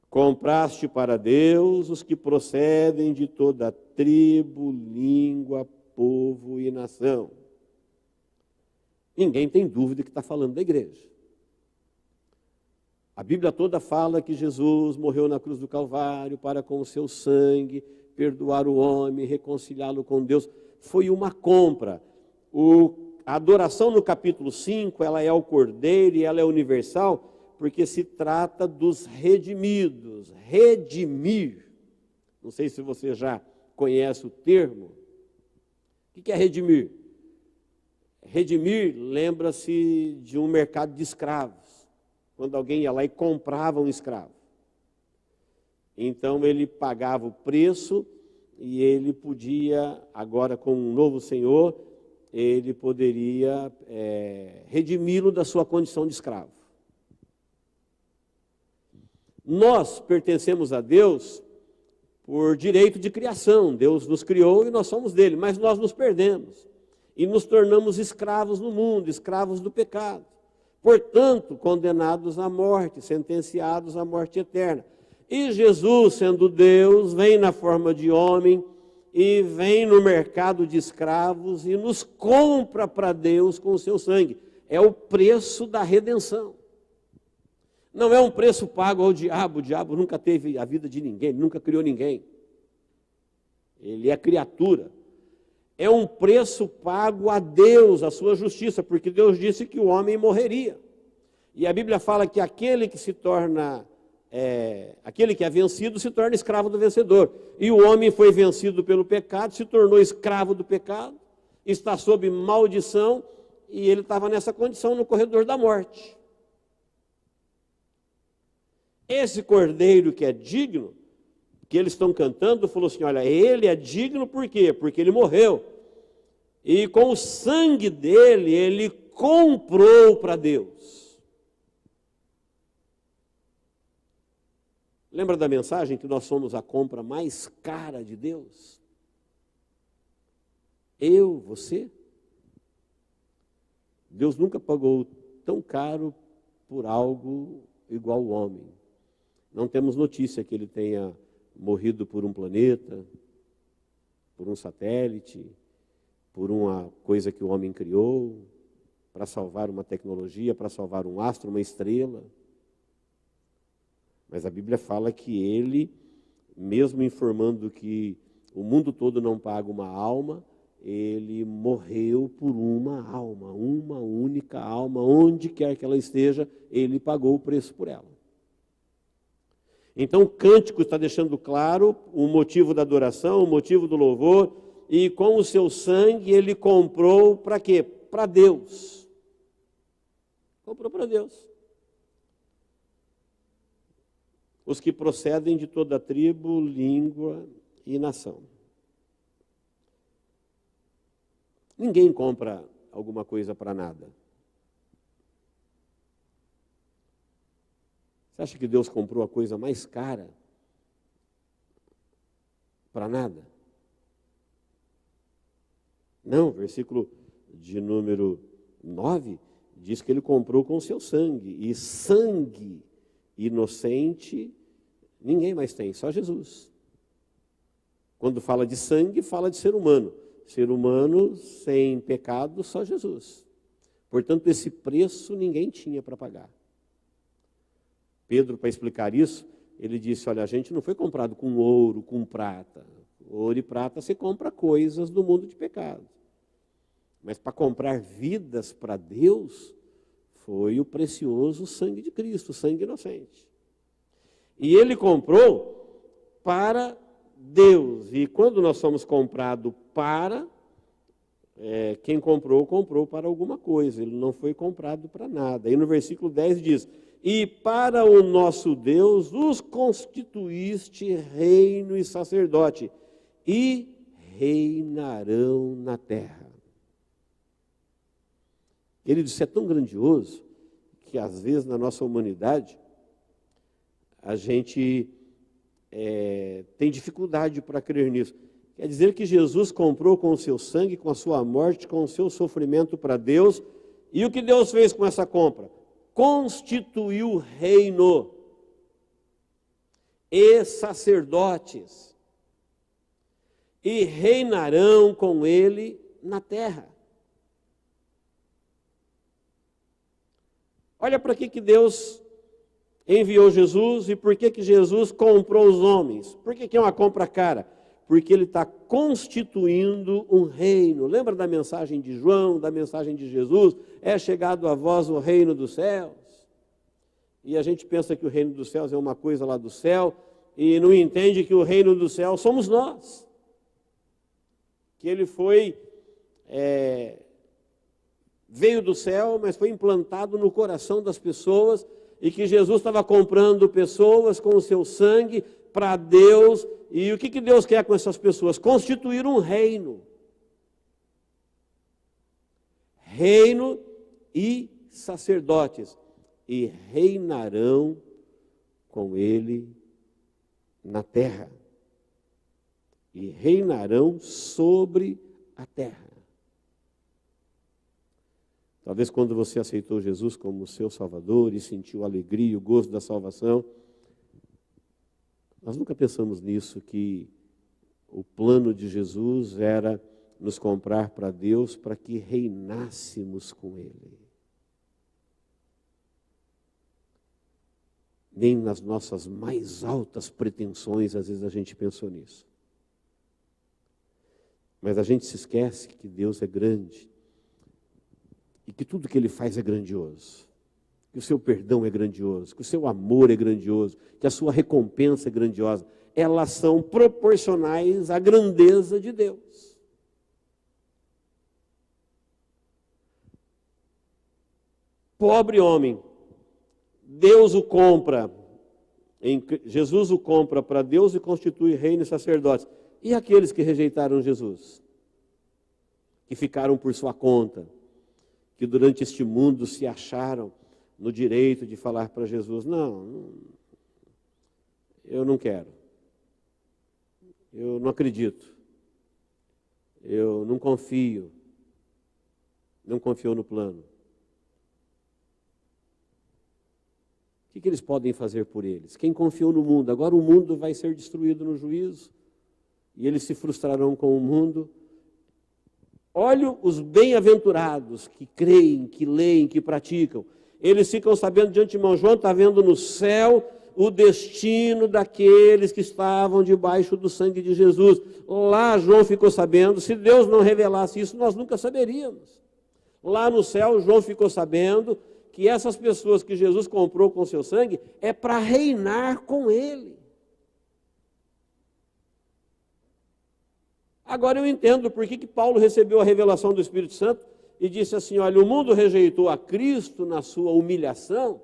compraste para Deus os que procedem de toda tribo, língua, povo e nação. Ninguém tem dúvida que está falando da igreja. A Bíblia toda fala que Jesus morreu na cruz do Calvário para com o seu sangue perdoar o homem, reconciliá-lo com Deus. Foi uma compra. A adoração no capítulo 5, ela é ao Cordeiro e ela é universal, porque se trata dos redimidos. Redimir. Não sei se você já conhece o termo. O que é redimir? Redimir lembra-se de um mercado de escravos, quando alguém ia lá e comprava um escravo. Então ele pagava o preço e ele podia, agora com um novo senhor, ele poderia redimi-lo da sua condição de escravo. Nós pertencemos a Deus por direito de criação. Deus nos criou e nós somos dele, mas nós nos perdemos e nos tornamos escravos no mundo, escravos do pecado. Portanto, condenados à morte, sentenciados à morte eterna. E Jesus, sendo Deus, vem na forma de homem e vem no mercado de escravos e nos compra para Deus com o seu sangue. É o preço da redenção. Não é um preço pago ao diabo. O diabo nunca teve a vida de ninguém, nunca criou ninguém. Ele é criatura. É um preço pago a Deus, a sua justiça, porque Deus disse que o homem morreria. E a Bíblia fala que aquele que é vencido se torna escravo do vencedor. E o homem foi vencido pelo pecado, se tornou escravo do pecado, está sob maldição, e ele estava nessa condição no corredor da morte. Esse cordeiro que é digno, que eles estão cantando, falou assim, olha, ele é digno por quê? Porque ele morreu. E com o sangue dele, ele comprou para Deus. Lembra da mensagem que nós somos a compra mais cara de Deus? Eu, você? Deus nunca pagou tão caro por algo igual ao homem. Não temos notícia que ele tenha morrido por um planeta, por um satélite, por uma coisa que o homem criou, para salvar uma tecnologia, para salvar um astro, uma estrela. Mas a Bíblia fala que ele, mesmo informando que o mundo todo não paga uma alma, ele morreu por uma alma, uma única alma, onde quer que ela esteja, ele pagou o preço por ela. Então o cântico está deixando claro o motivo da adoração, o motivo do louvor, e com o seu sangue ele comprou para quê? Para Deus. Comprou para Deus. Os que procedem de toda tribo, língua e nação. Ninguém compra alguma coisa para nada. Você acha que Deus comprou a coisa mais cara para nada? Não, versículo de número 9 diz que ele comprou com o seu sangue. E sangue inocente ninguém mais tem, só Jesus. Quando fala de sangue, fala de ser humano. Ser humano sem pecado, só Jesus. Portanto, esse preço ninguém tinha para pagar. Pedro, para explicar isso, ele disse, olha, a gente não foi comprado com ouro, com prata. Ouro e prata você compra coisas do mundo de pecado. Mas para comprar vidas para Deus, foi o precioso sangue de Cristo, o sangue inocente. E ele comprou para Deus. E quando nós somos comprados para, quem comprou, comprou para alguma coisa. Ele não foi comprado para nada. E no versículo 10 diz, e para o nosso Deus os constituíste reino e sacerdote, e reinarão na terra. Ele disse, é tão grandioso, que às vezes na nossa humanidade, a gente tem dificuldade para crer nisso. Quer dizer que Jesus comprou com o seu sangue, com a sua morte, com o seu sofrimento para Deus, e o que Deus fez com essa compra? Constituiu reino e sacerdotes, e reinarão com ele na terra. Olha para que Deus enviou Jesus e por que Jesus comprou os homens. Por que é uma compra cara? Porque ele está constituindo um reino. Lembra da mensagem de João, da mensagem de Jesus? É chegado a vós o reino dos céus. E a gente pensa que o reino dos céus é uma coisa lá do céu e não entende que o reino dos céus somos nós. Que ele veio do céu, mas foi implantado no coração das pessoas e que Jesus estava comprando pessoas com o seu sangue para Deus. E o que Deus quer com essas pessoas? Constituir um reino. Reino e sacerdotes. E reinarão com ele na terra. E reinarão sobre a terra. Talvez quando você aceitou Jesus como seu Salvador e sentiu a alegria e o gosto da salvação, nós nunca pensamos nisso, que o plano de Jesus era nos comprar para Deus para que reinássemos com Ele. nem nas nossas mais altas pretensões, às vezes a gente pensou nisso. Mas a gente se esquece que Deus é grande e que tudo que Ele faz é grandioso. Que o seu perdão é grandioso, que o seu amor é grandioso, que a sua recompensa é grandiosa. Elas são proporcionais à grandeza de Deus. Pobre homem, Deus o compra, Jesus o compra para Deus e constitui reino e sacerdotes. E aqueles que rejeitaram Jesus? Que ficaram por sua conta, que durante este mundo se acharam no direito de falar para Jesus, não, eu não quero, eu não acredito, eu não confio, não confiou no plano. O que eles podem fazer por eles? Quem confiou no mundo, agora o mundo vai ser destruído no juízo, e eles se frustrarão com o mundo. Olha os bem-aventurados que creem, que leem, que praticam. Eles ficam sabendo de antemão. João está vendo no céu o destino daqueles que estavam debaixo do sangue de Jesus. Lá João ficou sabendo. Se Deus não revelasse isso, nós nunca saberíamos. Lá no céu, João ficou sabendo que essas pessoas que Jesus comprou com seu sangue é para reinar com Ele. Agora eu entendo por que Paulo recebeu a revelação do Espírito Santo e disse assim, olha, o mundo rejeitou a Cristo na sua humilhação,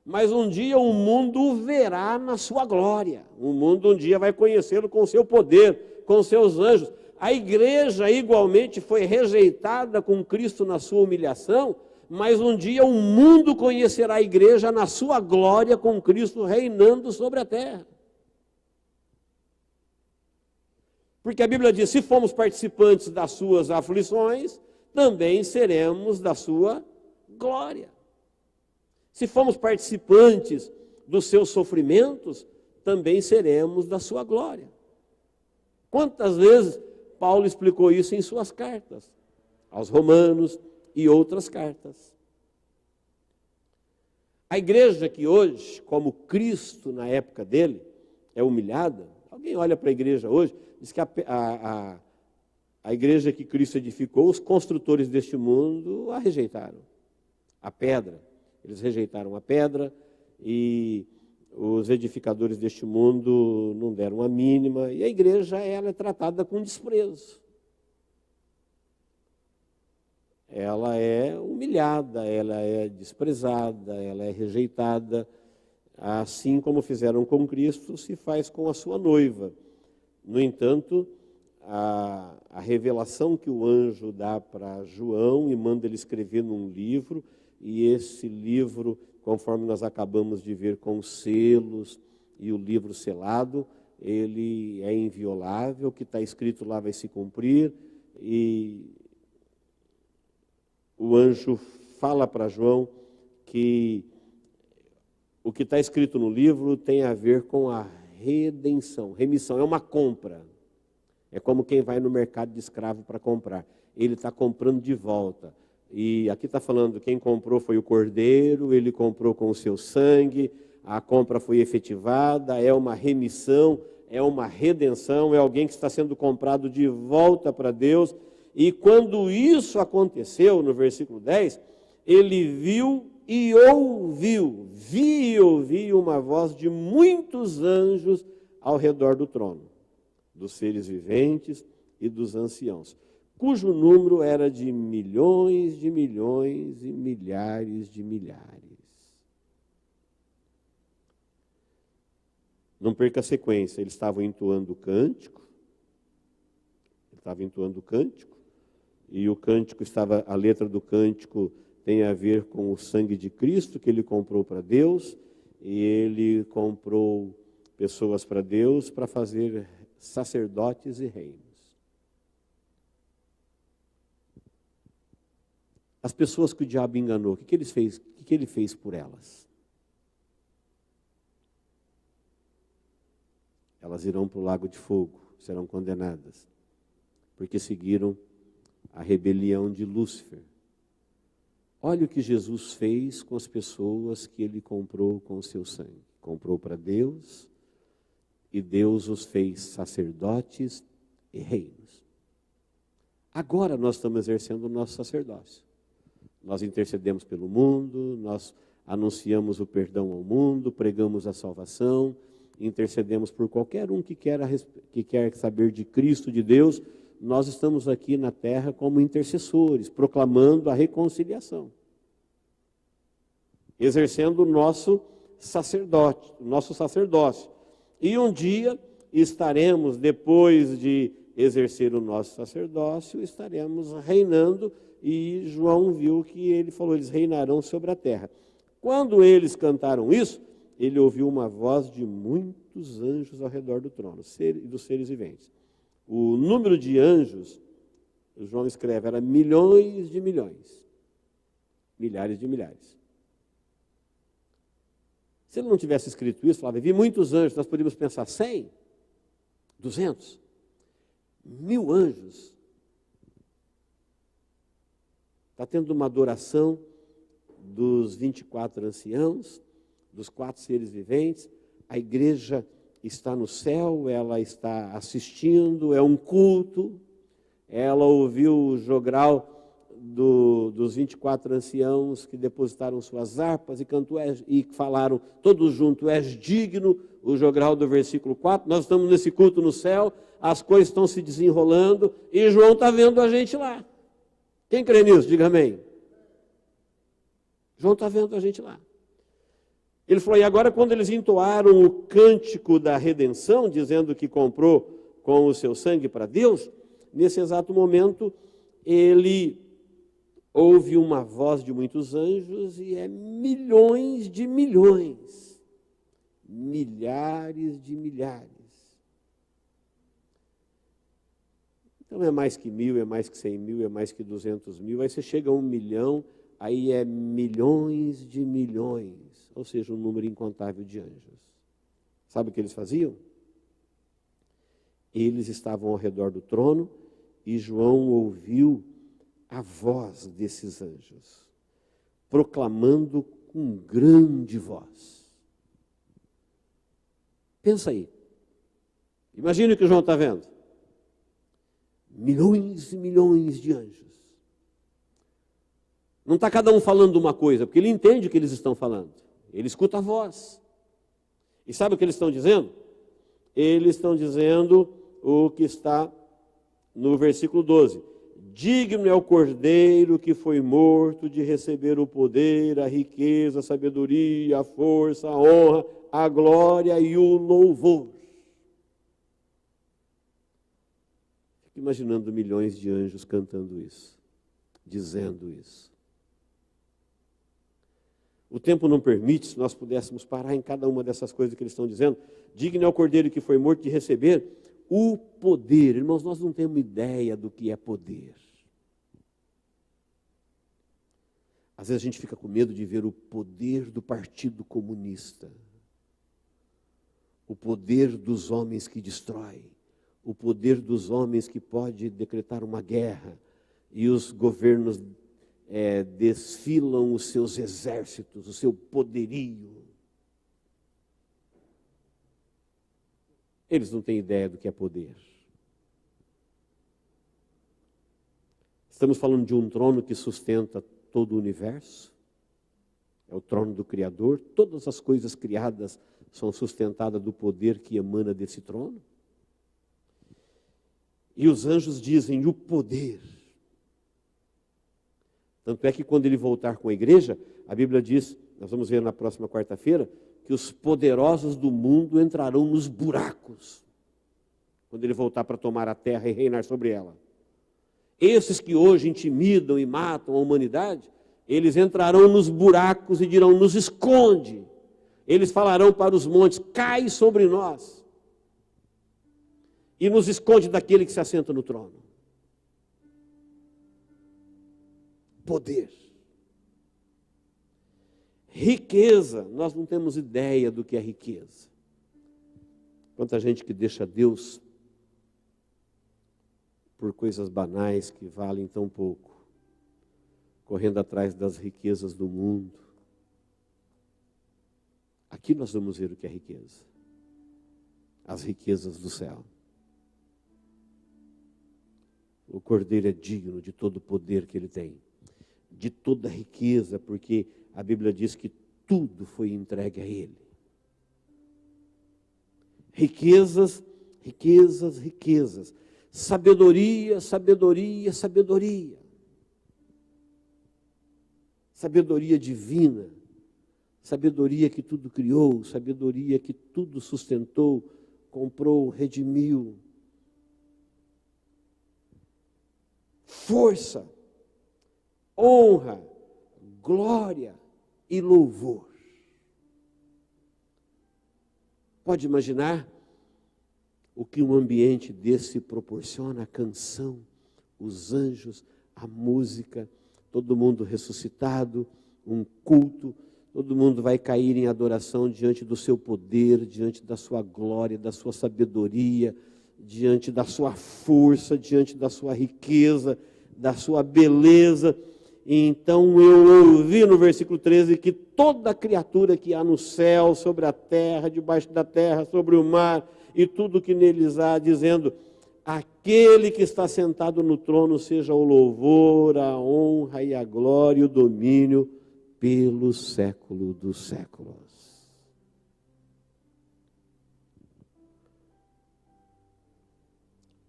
mas um dia o mundo o verá na sua glória. O mundo um dia vai conhecê-lo com o seu poder, com os seus anjos. A igreja igualmente foi rejeitada com Cristo na sua humilhação, mas um dia o mundo conhecerá a igreja na sua glória com Cristo reinando sobre a terra. Porque a Bíblia diz, se fomos participantes das suas aflições, também seremos da sua glória. Se fomos participantes dos seus sofrimentos, também seremos da sua glória. Quantas vezes Paulo explicou isso em suas cartas, aos Romanos e outras cartas. A igreja que hoje, como Cristo na época dele, é humilhada, alguém olha para a igreja hoje, diz que a igreja que Cristo edificou, os construtores deste mundo a rejeitaram. A pedra. Eles rejeitaram a pedra e os edificadores deste mundo não deram a mínima. E a igreja ela é tratada com desprezo. Ela é humilhada, ela é desprezada, ela é rejeitada. Assim como fizeram com Cristo, se faz com a sua noiva. No entanto, a revelação que o anjo dá para João e manda ele escrever num livro, e esse livro, conforme nós acabamos de ver, com os selos e o livro selado, ele é inviolável, o que está escrito lá vai se cumprir, e o anjo fala para João que o que está escrito no livro tem a ver com a redenção. Remissão é uma compra. É como quem vai no mercado de escravo para comprar. Ele está comprando de volta. E aqui está falando, quem comprou foi o Cordeiro, ele comprou com o seu sangue, a compra foi efetivada, é uma remissão, é uma redenção, é alguém que está sendo comprado de volta para Deus. E quando isso aconteceu, no versículo 10, ele viu e ouviu, vi e ouvi uma voz de muitos anjos ao redor do trono, dos seres viventes e dos anciãos, cujo número era de milhões e milhares de milhares. Não perca a sequência, eles estavam entoando o cântico, e o cântico estava, a letra do cântico tem a ver com o sangue de Cristo que ele comprou para Deus, e ele comprou pessoas para Deus para fazer sacerdotes e reinos. As pessoas que o diabo enganou, o que ele fez por elas? Elas irão para o lago de fogo, serão condenadas, porque seguiram a rebelião de Lúcifer. Olha o que Jesus fez com as pessoas que ele comprou com o seu sangue. comprou para Deus, e Deus os fez sacerdotes e reinos. Agora nós estamos exercendo o nosso sacerdócio. Nós intercedemos pelo mundo, nós anunciamos o perdão ao mundo, pregamos a salvação, intercedemos por qualquer um que quer saber de Cristo, de Deus. Nós estamos aqui na terra como intercessores, proclamando a reconciliação, exercendo o nosso sacerdócio. E um dia estaremos, depois de exercer o nosso sacerdócio, estaremos reinando, e João viu que ele falou, eles reinarão sobre a terra. Quando eles cantaram isso, ele ouviu uma voz de muitos anjos ao redor do trono, e dos seres viventes. O número de anjos, João escreve, era milhões de milhões, milhares de milhares. Se ele não tivesse escrito isso, falava, vi muitos anjos, nós poderíamos pensar 100, 200, 1000 anjos. Está tendo uma adoração dos 24 anciãos, dos 4 seres viventes, a igreja está no céu, ela está assistindo, é um culto, ela ouviu o jogral dos 24 anciãos que depositaram suas harpas e falaram todos juntos, és digno, o jogral do versículo 4, nós estamos nesse culto no céu, as coisas estão se desenrolando e João está vendo a gente lá. Quem crê nisso? Diga amém. João está vendo a gente lá. Ele falou, e agora quando eles entoaram o cântico da redenção, dizendo que comprou com o seu sangue para Deus, nesse exato momento ele ouve uma voz de muitos anjos e é milhões de milhões, milhares de milhares. Então é mais que 1000, é mais que 100.000, é mais que 200.000, aí você chega a 1 milhão, aí é milhões de milhões, ou seja, um número incontável de anjos. Sabe o que eles faziam? Eles estavam ao redor do trono e João ouviu a voz desses anjos, proclamando com grande voz. Pensa aí. Imagine o que João está vendo. Milhões e milhões de anjos. Não está cada um falando uma coisa, porque ele entende o que eles estão falando. Ele escuta a voz. E sabe o que eles estão dizendo? Eles estão dizendo o que está no versículo 12. Digno é o cordeiro que foi morto de receber o poder, a riqueza, a sabedoria, a força, a honra, a glória e o louvor. Fico imaginando milhões de anjos cantando isso, dizendo isso. O tempo não permite, se nós pudéssemos parar em cada uma dessas coisas que eles estão dizendo. Digno é o cordeiro que foi morto de receber o poder. Irmãos, nós não temos ideia do que é poder. Às vezes a gente fica com medo de ver o poder do Partido Comunista, o poder dos homens que destrói, o poder dos homens que pode decretar uma guerra, e os governos desfilam os seus exércitos, o seu poderio. Eles não têm ideia do que é poder. Estamos falando de um trono que sustenta todo o universo. É o trono do Criador. Todas as coisas criadas são sustentadas do poder que emana desse trono. E os anjos dizem o poder. Tanto é que quando ele voltar com a igreja, a Bíblia diz, nós vamos ver na próxima quarta-feira, que os poderosos do mundo entrarão nos buracos, quando ele voltar para tomar a terra e reinar sobre ela. Esses que hoje intimidam e matam a humanidade, eles entrarão nos buracos e dirão, nos esconde. Eles falarão para os montes, cai sobre nós. E nos esconde daquele que se assenta no trono. Poder. Riqueza, nós não temos ideia do que é riqueza. Quanta gente que deixa Deus por coisas banais que valem tão pouco, correndo atrás das riquezas do mundo. Aqui nós vamos ver o que é riqueza. As riquezas do céu. O Cordeiro é digno de todo o poder que ele tem, de toda a riqueza, porque a Bíblia diz que tudo foi entregue a ele. Riquezas, riquezas, riquezas. Sabedoria, sabedoria, sabedoria. Sabedoria divina. Sabedoria que tudo criou, sabedoria que tudo sustentou, comprou, redimiu. Força, honra, glória e louvor. Pode imaginar o que um ambiente desse proporciona? A canção, os anjos, a música, todo mundo ressuscitado, um culto, todo mundo vai cair em adoração diante do seu poder, diante da sua glória, da sua sabedoria, diante da sua força, diante da sua riqueza, da sua beleza. E então eu ouvi no versículo 13 que toda criatura que há no céu, sobre a terra, debaixo da terra, sobre o mar e tudo que neles há, dizendo: aquele que está sentado no trono seja o louvor, a honra e a glória e o domínio pelo século dos séculos.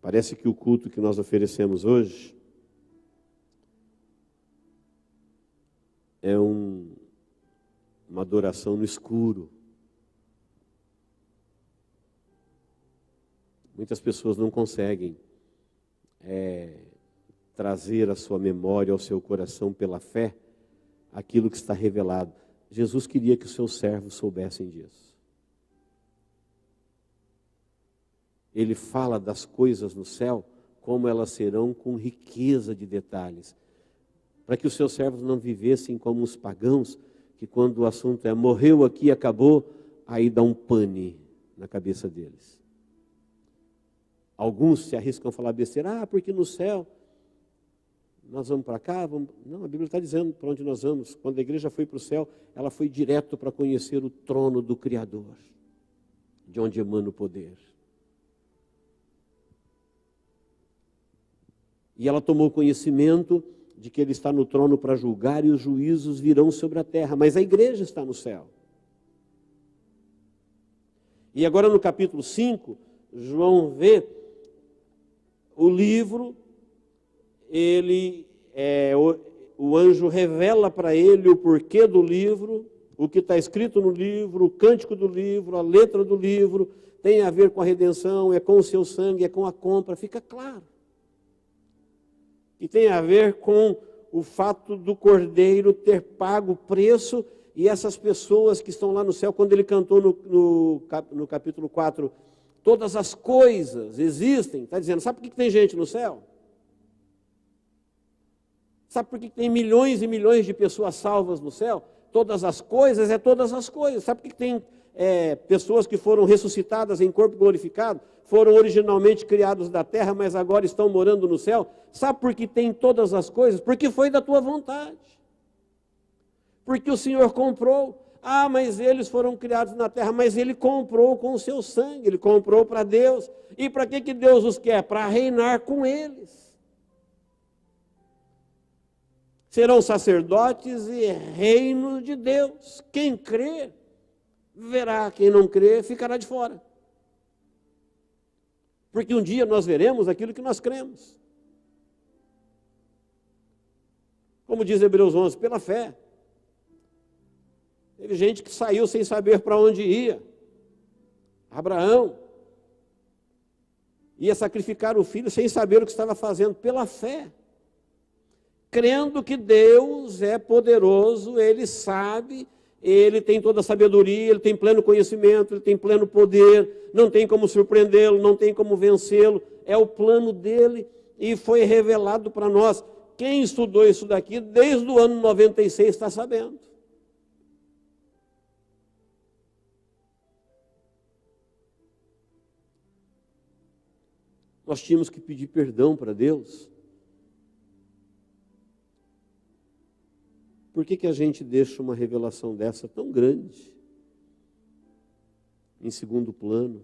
Parece que o culto que nós oferecemos hoje é uma adoração no escuro. Muitas pessoas não conseguem trazer à sua memória, ao seu coração, pela fé, aquilo que está revelado. Jesus queria que os seus servos soubessem disso. Ele fala das coisas no céu, como elas serão com riqueza de detalhes, para que os seus servos não vivessem como os pagãos, que quando o assunto é morreu aqui, acabou, aí dá um pane na cabeça deles. Alguns se arriscam a falar besteira, porque no céu nós vamos para cá, vamos... Não, a Bíblia está dizendo para onde nós vamos. Quando a igreja foi para o céu, ela foi direto para conhecer o trono do Criador, de onde emana o poder. E ela tomou conhecimento de que ele está no trono para julgar e os juízos virão sobre a terra. Mas a igreja está no céu. E agora no capítulo 5, João vê o livro, o anjo revela para ele o porquê do livro, o que está escrito no livro, o cântico do livro, a letra do livro, tem a ver com a redenção, é com o seu sangue, é com a compra, fica claro. E tem a ver com o fato do Cordeiro ter pago o preço, e essas pessoas que estão lá no céu, quando ele cantou no capítulo 4, todas as coisas existem, está dizendo, sabe por que tem gente no céu? Sabe por que tem milhões e milhões de pessoas salvas no céu? Todas as coisas é todas as coisas. Sabe por que tem pessoas que foram ressuscitadas em corpo glorificado? Foram originalmente criados da terra, mas agora estão morando no céu. Sabe por que tem todas as coisas? Porque foi da tua vontade. Porque o Senhor comprou. Mas eles foram criados na terra, mas Ele comprou com o seu sangue, Ele comprou para Deus. E para que Deus os quer? Para reinar com eles. Serão sacerdotes e reino de Deus. Quem crê, verá. Quem não crê, ficará de fora. Porque um dia nós veremos aquilo que nós cremos. Como diz Hebreus 11, pela fé. Teve gente que saiu sem saber para onde ia. Abraão ia sacrificar o filho sem saber o que estava fazendo, pela fé. Crendo que Deus é poderoso, Ele sabe, Ele tem toda a sabedoria, Ele tem pleno conhecimento, Ele tem pleno poder, não tem como surpreendê-lo, não tem como vencê-lo, é o plano dEle e foi revelado para nós. Quem estudou isso daqui desde o ano 96 está sabendo. Nós tínhamos que pedir perdão para Deus. Por que a gente deixa uma revelação dessa tão grande em segundo plano?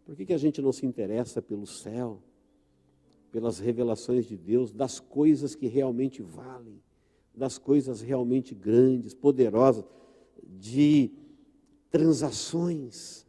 Por que a gente não se interessa pelo céu, pelas revelações de Deus, das coisas que realmente valem, das coisas realmente grandes, poderosas, de transações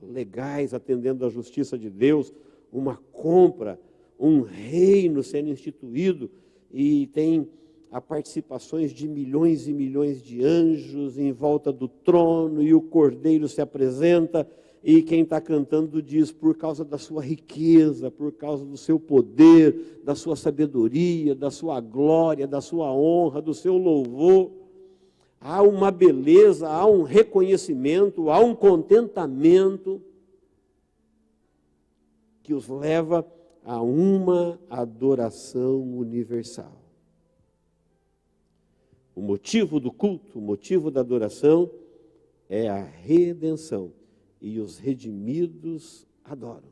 legais, atendendo à justiça de Deus, uma compra, um reino sendo instituído, e tem a participações de milhões e milhões de anjos em volta do trono, e o Cordeiro se apresenta, e quem está cantando diz, por causa da sua riqueza, por causa do seu poder, da sua sabedoria, da sua glória, da sua honra, do seu louvor, há uma beleza, há um reconhecimento, há um contentamento que os leva a uma adoração universal. O motivo do culto, o motivo da adoração é a redenção. E os redimidos adoram.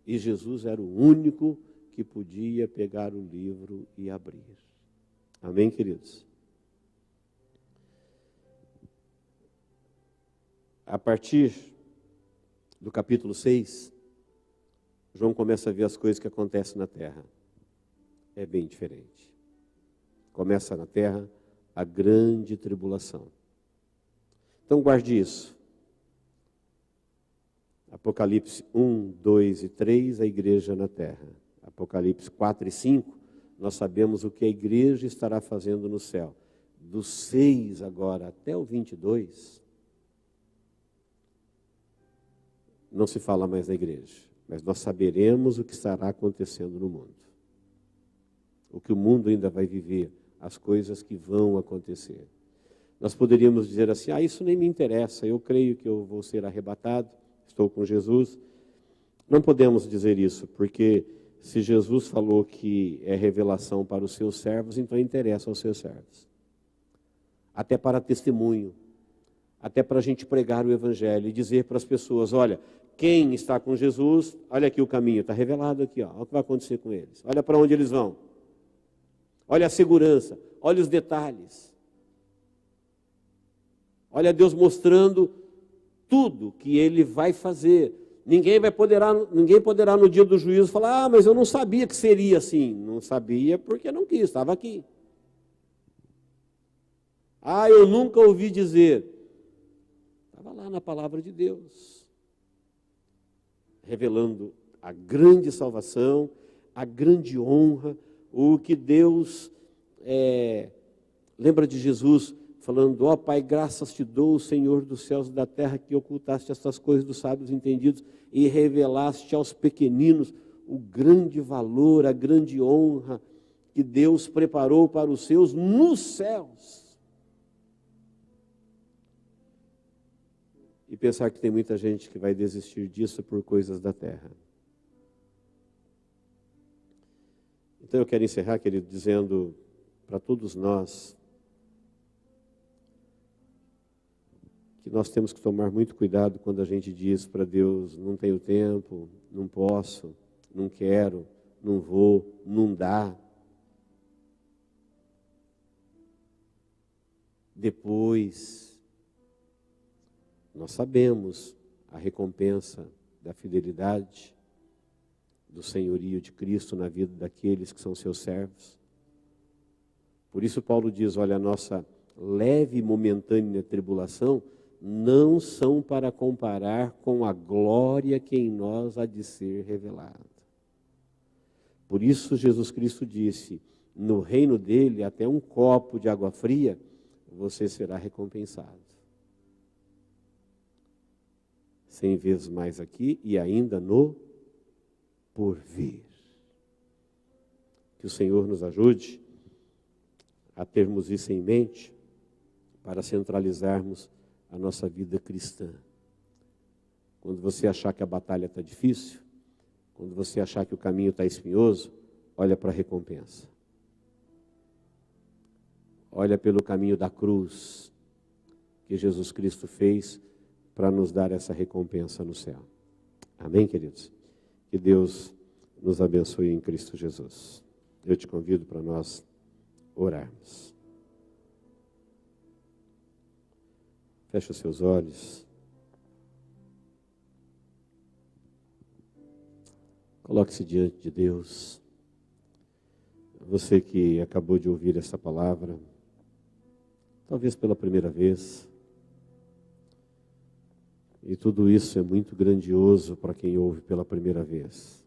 E Jesus era o único que podia pegar o livro e abrir. Amém, queridos? A partir do capítulo 6, João começa a ver as coisas que acontecem na terra. É bem diferente. Começa na terra a grande tribulação. Então guarde isso. Apocalipse 1, 2 e 3, a igreja na terra. Apocalipse 4 e 5, nós sabemos o que a igreja estará fazendo no céu. Do 6 agora até o 22, não se fala mais da igreja, mas nós saberemos o que estará acontecendo no mundo. O que o mundo ainda vai viver, as coisas que vão acontecer. Nós poderíamos dizer assim, isso nem me interessa, eu creio que eu vou ser arrebatado, estou com Jesus. Não podemos dizer isso, porque se Jesus falou que é revelação para os seus servos, então interessa aos seus servos. Até para testemunho, até para a gente pregar o Evangelho e dizer para as pessoas, olha, quem está com Jesus, olha aqui o caminho, está revelado aqui, olha o que vai acontecer com eles, olha para onde eles vão, olha a segurança, olha os detalhes, olha Deus mostrando tudo que Ele vai fazer. Ninguém poderá no dia do juízo falar, mas eu não sabia que seria assim. Não sabia porque não quis, estava aqui. Eu nunca ouvi dizer. Estava lá na palavra de Deus, revelando a grande salvação, a grande honra, o que Deus, lembra de Jesus falando, Pai, graças te dou, Senhor dos céus e da terra, que ocultaste estas coisas dos sábios entendidos e revelaste aos pequeninos o grande valor, a grande honra que Deus preparou para os seus nos céus. E pensar que tem muita gente que vai desistir disso por coisas da terra. Então eu quero encerrar, querido, dizendo para todos nós, que nós temos que tomar muito cuidado quando a gente diz para Deus, não tenho tempo, não posso, não quero, não vou, não dá. Depois, nós sabemos a recompensa da fidelidade, do senhorio de Cristo na vida daqueles que são seus servos. Por isso Paulo diz, olha, a nossa leve e momentânea tribulação não são para comparar com a glória que em nós há de ser revelada. Por isso Jesus Cristo disse, no reino dele, até um copo de água fria, você será recompensado. 100 vezes mais aqui e ainda no porvir. Que o Senhor nos ajude a termos isso em mente, para centralizarmos a nossa vida cristã. Quando você achar que a batalha está difícil, quando você achar que o caminho está espinhoso, olha para a recompensa. Olha pelo caminho da cruz que Jesus Cristo fez para nos dar essa recompensa no céu. Amém, queridos? Que Deus nos abençoe em Cristo Jesus. Eu te convido para nós orarmos. Feche os seus olhos. Coloque-se diante de Deus. Você que acabou de ouvir essa palavra, talvez pela primeira vez, e tudo isso é muito grandioso para quem ouve pela primeira vez.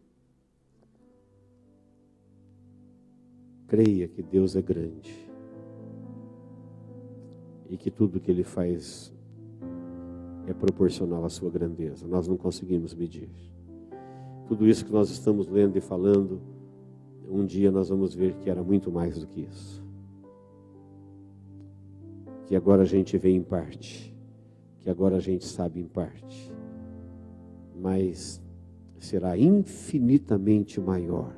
Creia que Deus é grande e que tudo que Ele faz é proporcional à sua grandeza. Nós não conseguimos medir. Tudo isso que nós estamos lendo e falando, um dia nós vamos ver que era muito mais do que isso. Que agora a gente vê em parte, que agora a gente sabe em parte, mas será infinitamente maior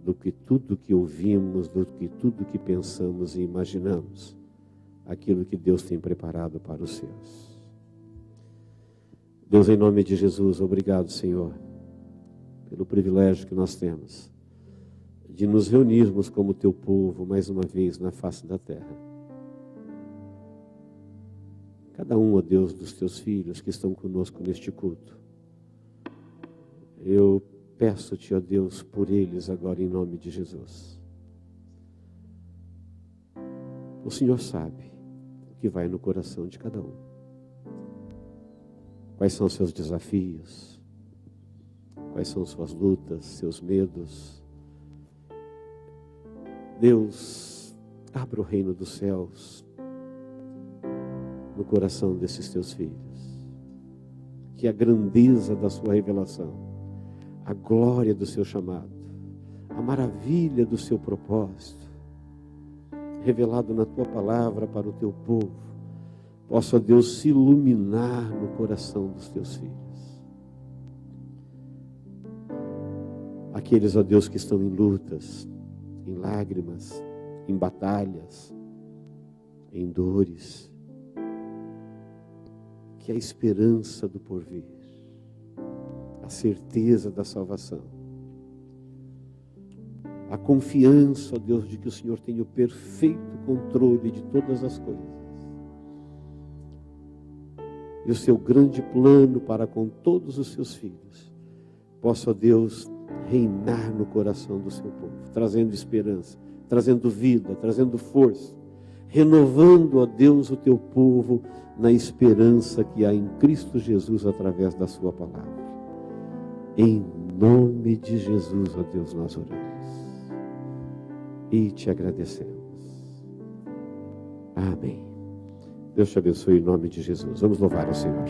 do que tudo que ouvimos, do que tudo que pensamos e imaginamos, aquilo que Deus tem preparado para os seus. Deus, em nome de Jesus, obrigado, Senhor, pelo privilégio que nós temos de nos reunirmos como teu povo mais uma vez na face da terra. Cada um, ó Deus, dos teus filhos que estão conosco neste culto, eu peço-te, ó Deus, por eles agora em nome de Jesus. O Senhor sabe o que vai no coração de cada um. Quais são seus desafios? Quais são suas lutas, seus medos? Deus, abra o reino dos céus no coração desses teus filhos. Que a grandeza da sua revelação, a glória do seu chamado, a maravilha do seu propósito, revelado na tua palavra para o teu povo, possa, Deus, se iluminar no coração dos teus filhos. Aqueles, ó Deus, que estão em lutas, em lágrimas, em batalhas, em dores, que a esperança do porvir, a certeza da salvação, a confiança, ó Deus, de que o Senhor tem o perfeito controle de todas as coisas, e o seu grande plano para com todos os seus filhos, possa, ó Deus, reinar no coração do seu povo, trazendo esperança, trazendo vida, trazendo força, renovando, ó Deus, o teu povo na esperança que há em Cristo Jesus através da sua palavra. Em nome de Jesus, ó Deus, nós oramos e te agradecemos. Amém. Deus te abençoe em nome de Jesus. Vamos louvar ao Senhor.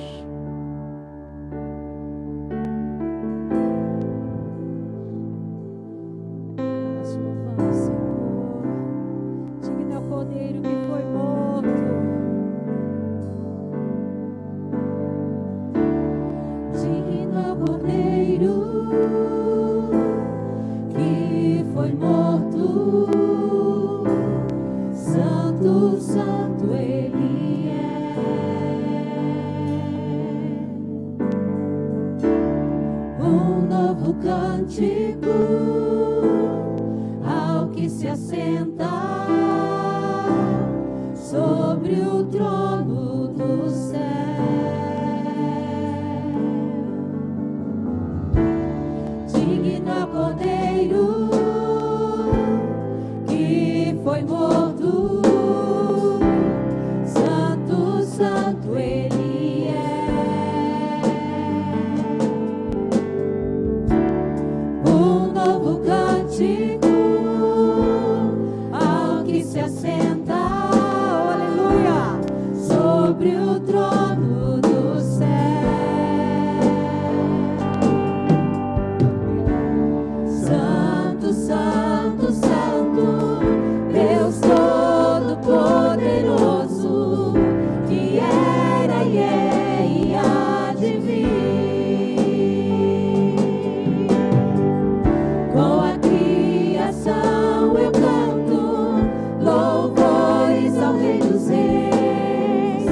Louvores ao Rei dos Reis,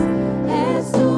és tu.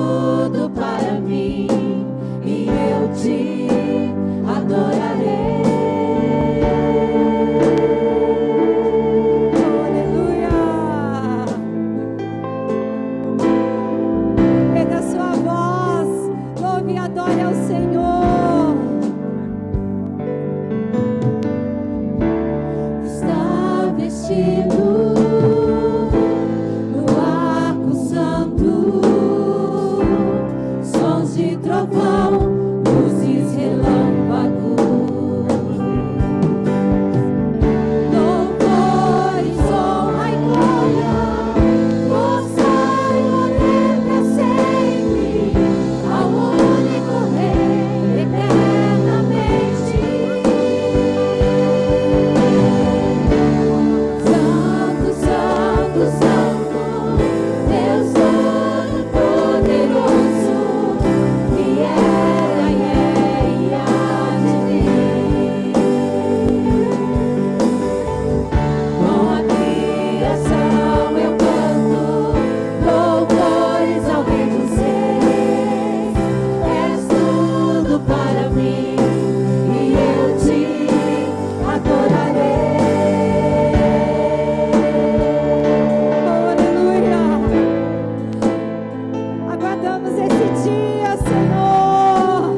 aguardamos esse dia, Senhor.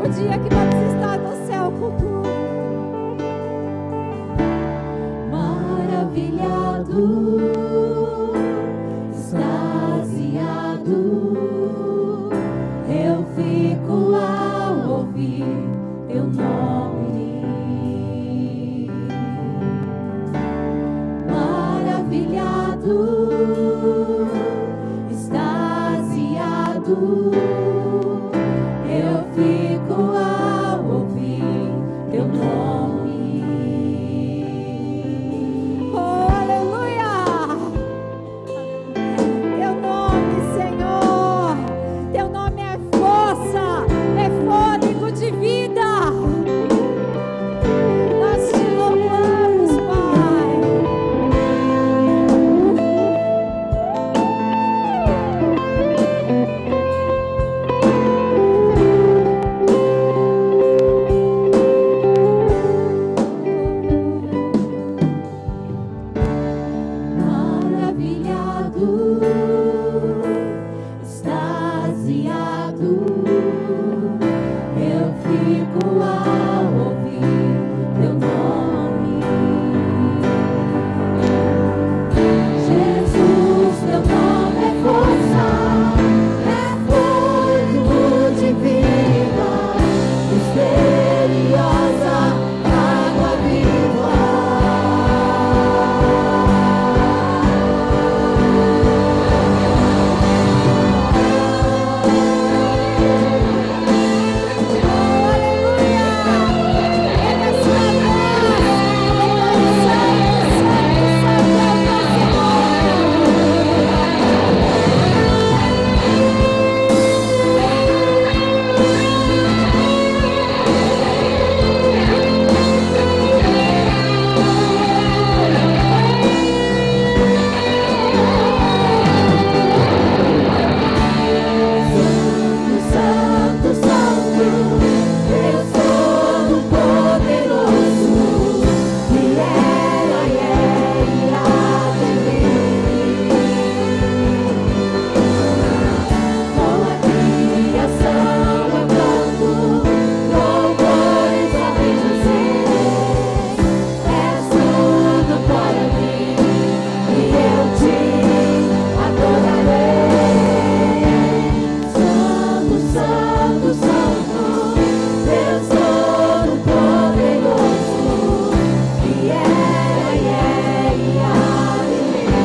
O dia que vamos estar no céu com tu. Maravilhado, extasiado, eu fico ao ouvir teu nome. Maravilhado, extasiado, eu fico ao ouvir teu nome. Oh, aleluia! Teu nome, Senhor, teu nome é força, é fôlego de vida. Nós te louvamos, Pai. Maravilhado, extasiado, eu fico ao ouvir teu nome. Jesus, teu nome é força, é fôlego de vida, misteriosa água viva. Santo, Santo, Deus Todo-Poderoso, que era e há de vir. Com a criação eu canto louvores a bendizer. És tudo para mim e eu te adorarei. Santo, Santo, Santo, Deus Todo-Poderoso, que era e há de vir.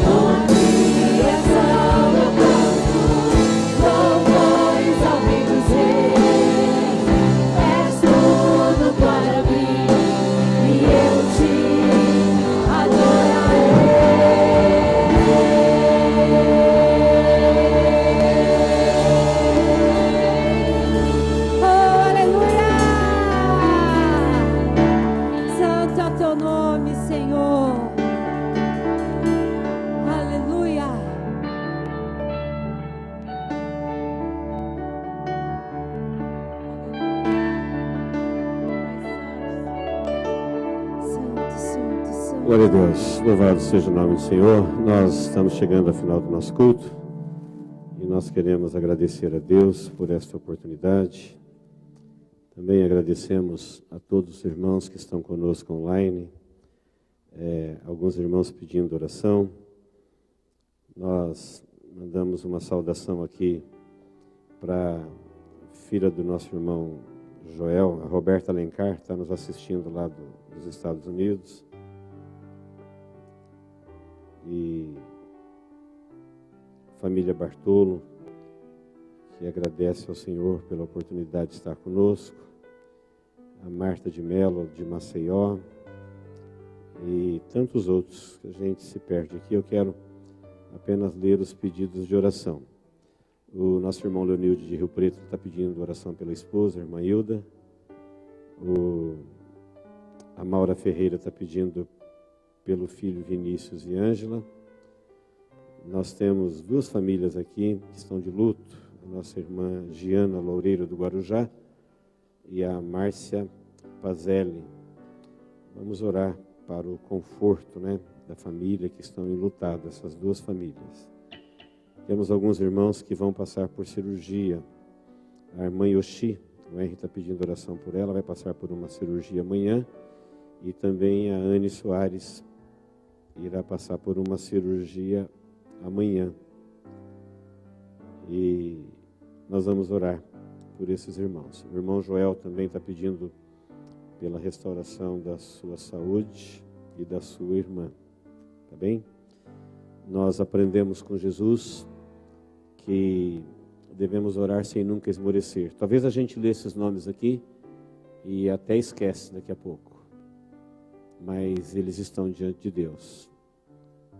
Com a criação eu canto louvores ao bendizer. És tudo para mim e eu te adorarei. Oh, aleluia! Santo é o teu nome, Senhor. Aleluia! Santo, Santo, Santo. Glória a Deus, louvado seja o nome do Senhor. Nós estamos chegando ao final do nosso culto e nós queremos agradecer a Deus por esta oportunidade. Também agradecemos a todos os irmãos que estão conosco online, alguns irmãos pedindo oração. Nós mandamos uma saudação aqui para a filha do nosso irmão Joel, a Roberta Alencar, está nos assistindo lá dos Estados Unidos. E a família Bartolo, que agradece ao Senhor pela oportunidade de estar conosco. A Marta de Mello, de Maceió. E tantos outros que a gente se perde aqui. Eu quero apenas ler os pedidos de oração. O nosso irmão Leonildo de Rio Preto está pedindo oração pela esposa, a irmã Hilda. A Maura Ferreira está pedindo pelo filho Vinícius e Ângela. Nós temos duas famílias aqui que estão de luto. A nossa irmã Giana Loureiro do Guarujá e a Márcia Pazelli. Vamos orar para o conforto, da família que estão enlutados, essas duas famílias. Temos alguns irmãos que vão passar por cirurgia. A irmã Yoshi, o Henry está pedindo oração por ela, vai passar por uma cirurgia amanhã. E também a Anne Soares irá passar por uma cirurgia amanhã. E nós vamos orar por esses irmãos. O irmão Joel também está pedindo pela restauração da sua saúde e da sua irmã. Tá bem? Nós aprendemos com Jesus que devemos orar sem nunca esmorecer. Talvez a gente lê esses nomes aqui e até esquece daqui a pouco. Mas eles estão diante de Deus.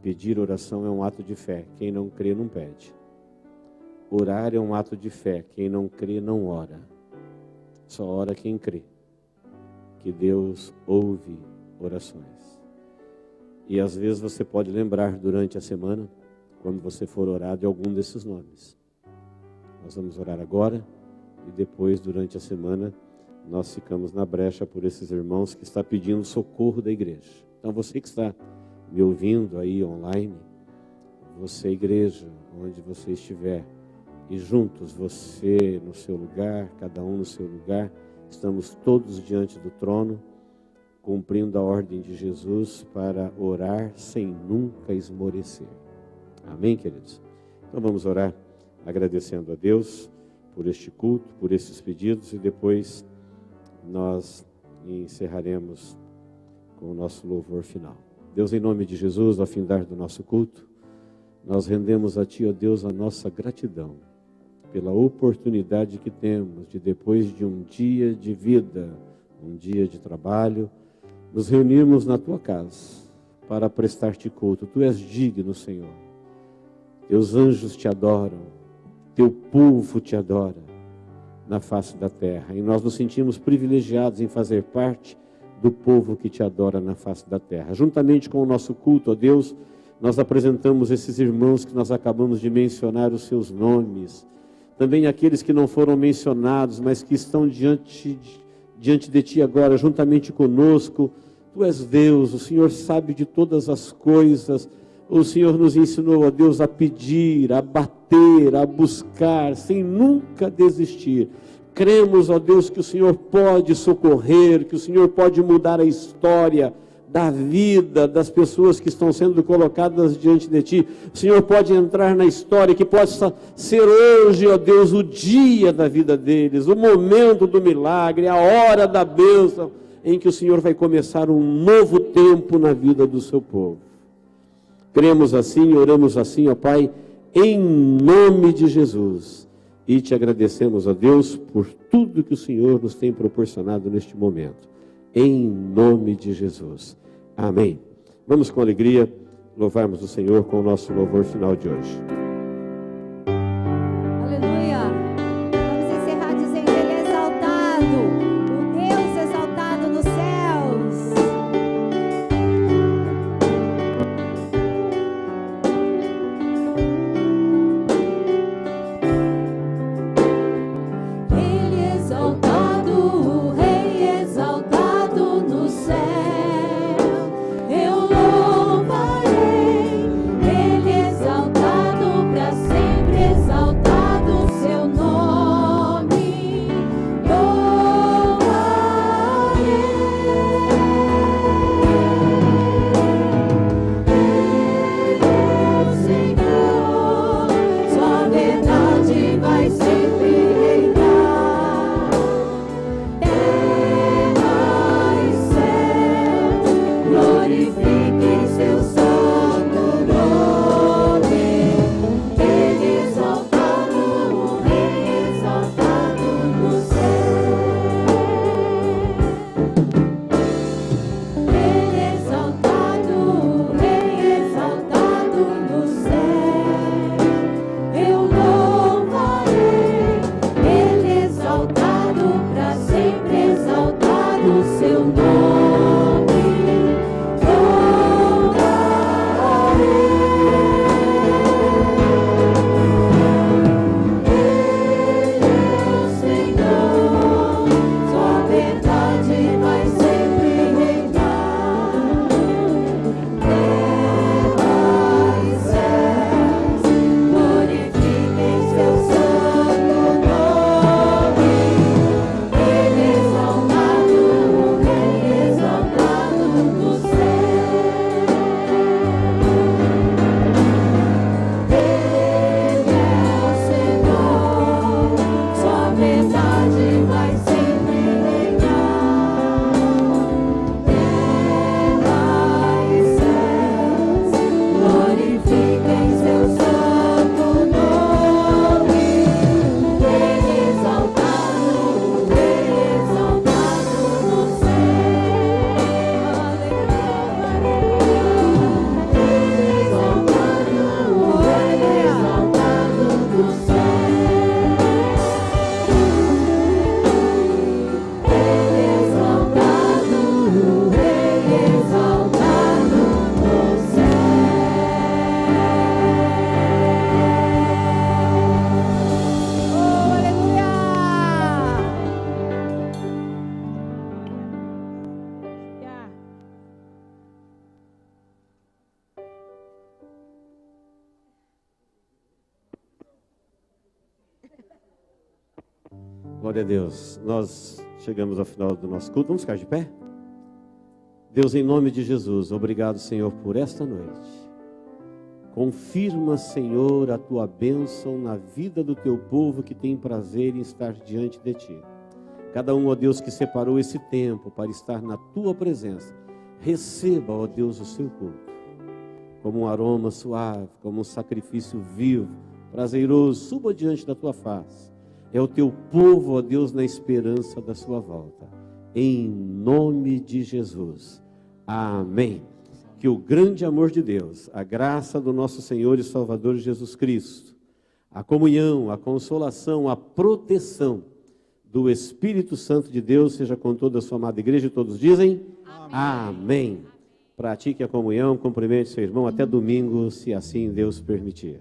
Pedir oração é um ato de fé. Quem não crê, não pede. Orar é um ato de fé. Quem não crê, não ora. Só ora quem crê. Que Deus ouve orações. E às vezes você pode lembrar durante a semana, quando você for orar, de algum desses nomes. Nós vamos orar agora e depois, durante a semana, nós ficamos na brecha por esses irmãos que estão pedindo socorro da igreja. Então você que está me ouvindo aí online, você igreja, onde você estiver, e juntos, você no seu lugar, cada um no seu lugar, estamos todos diante do trono, cumprindo a ordem de Jesus para orar sem nunca esmorecer. Amém, queridos? Então vamos orar agradecendo a Deus por este culto, por esses pedidos, e depois nós encerraremos com o nosso louvor final. Deus, em nome de Jesus, ao findar do nosso culto, nós rendemos a Ti, ó Deus, a nossa gratidão pela oportunidade que temos de, depois de um dia de vida, um dia de trabalho, nos reunirmos na Tua casa para prestar-te culto. Tu és digno, Senhor. Teus anjos te adoram, Teu povo te adora na face da terra. E nós nos sentimos privilegiados em fazer parte do povo que te adora na face da terra. Juntamente com o nosso culto, ó Deus, nós apresentamos esses irmãos que nós acabamos de mencionar os seus nomes. Também aqueles que não foram mencionados, mas que estão diante de Ti agora, juntamente conosco. Tu és Deus, o Senhor sabe de todas as coisas. O Senhor nos ensinou, ó Deus, a pedir, a bater, a buscar, sem nunca desistir. Cremos, ó Deus, que o Senhor pode socorrer, que o Senhor pode mudar a história da vida das pessoas que estão sendo colocadas diante de Ti. O Senhor pode entrar na história, que possa ser hoje, ó Deus, o dia da vida deles, o momento do milagre, a hora da bênção, em que o Senhor vai começar um novo tempo na vida do seu povo. Cremos assim, oramos assim, ó Pai, em nome de Jesus. E te agradecemos, ó Deus, por tudo que o Senhor nos tem proporcionado neste momento. Em nome de Jesus. Amém. Vamos com alegria louvarmos o Senhor com o nosso louvor final de hoje. Aleluia. Vamos encerrar dizendo: Ele é exaltado, o Deus exaltado nos céus. Ele exaltado, o Rei exaltado no céu. Eu louvarei, Ele exaltado Glória a Deus. Nós chegamos ao final do nosso culto. Vamos ficar de pé? Deus, em nome de Jesus, obrigado, Senhor, por esta noite. Confirma, Senhor, a tua bênção na vida do teu povo que tem prazer em estar diante de ti. Cada um, ó Deus, que separou esse tempo para estar na tua presença, receba, ó Deus, o seu culto como um aroma suave, como um sacrifício vivo, prazeroso, suba diante da tua face. É o teu povo, ó Deus, na esperança da sua volta. Em nome de Jesus. Amém. Que o grande amor de Deus, a graça do nosso Senhor e Salvador Jesus Cristo, a comunhão, a consolação, a proteção do Espírito Santo de Deus seja com toda a sua amada igreja. E todos dizem amém. Amém. Pratique a comunhão, cumprimente seu irmão até domingo, se assim Deus permitir.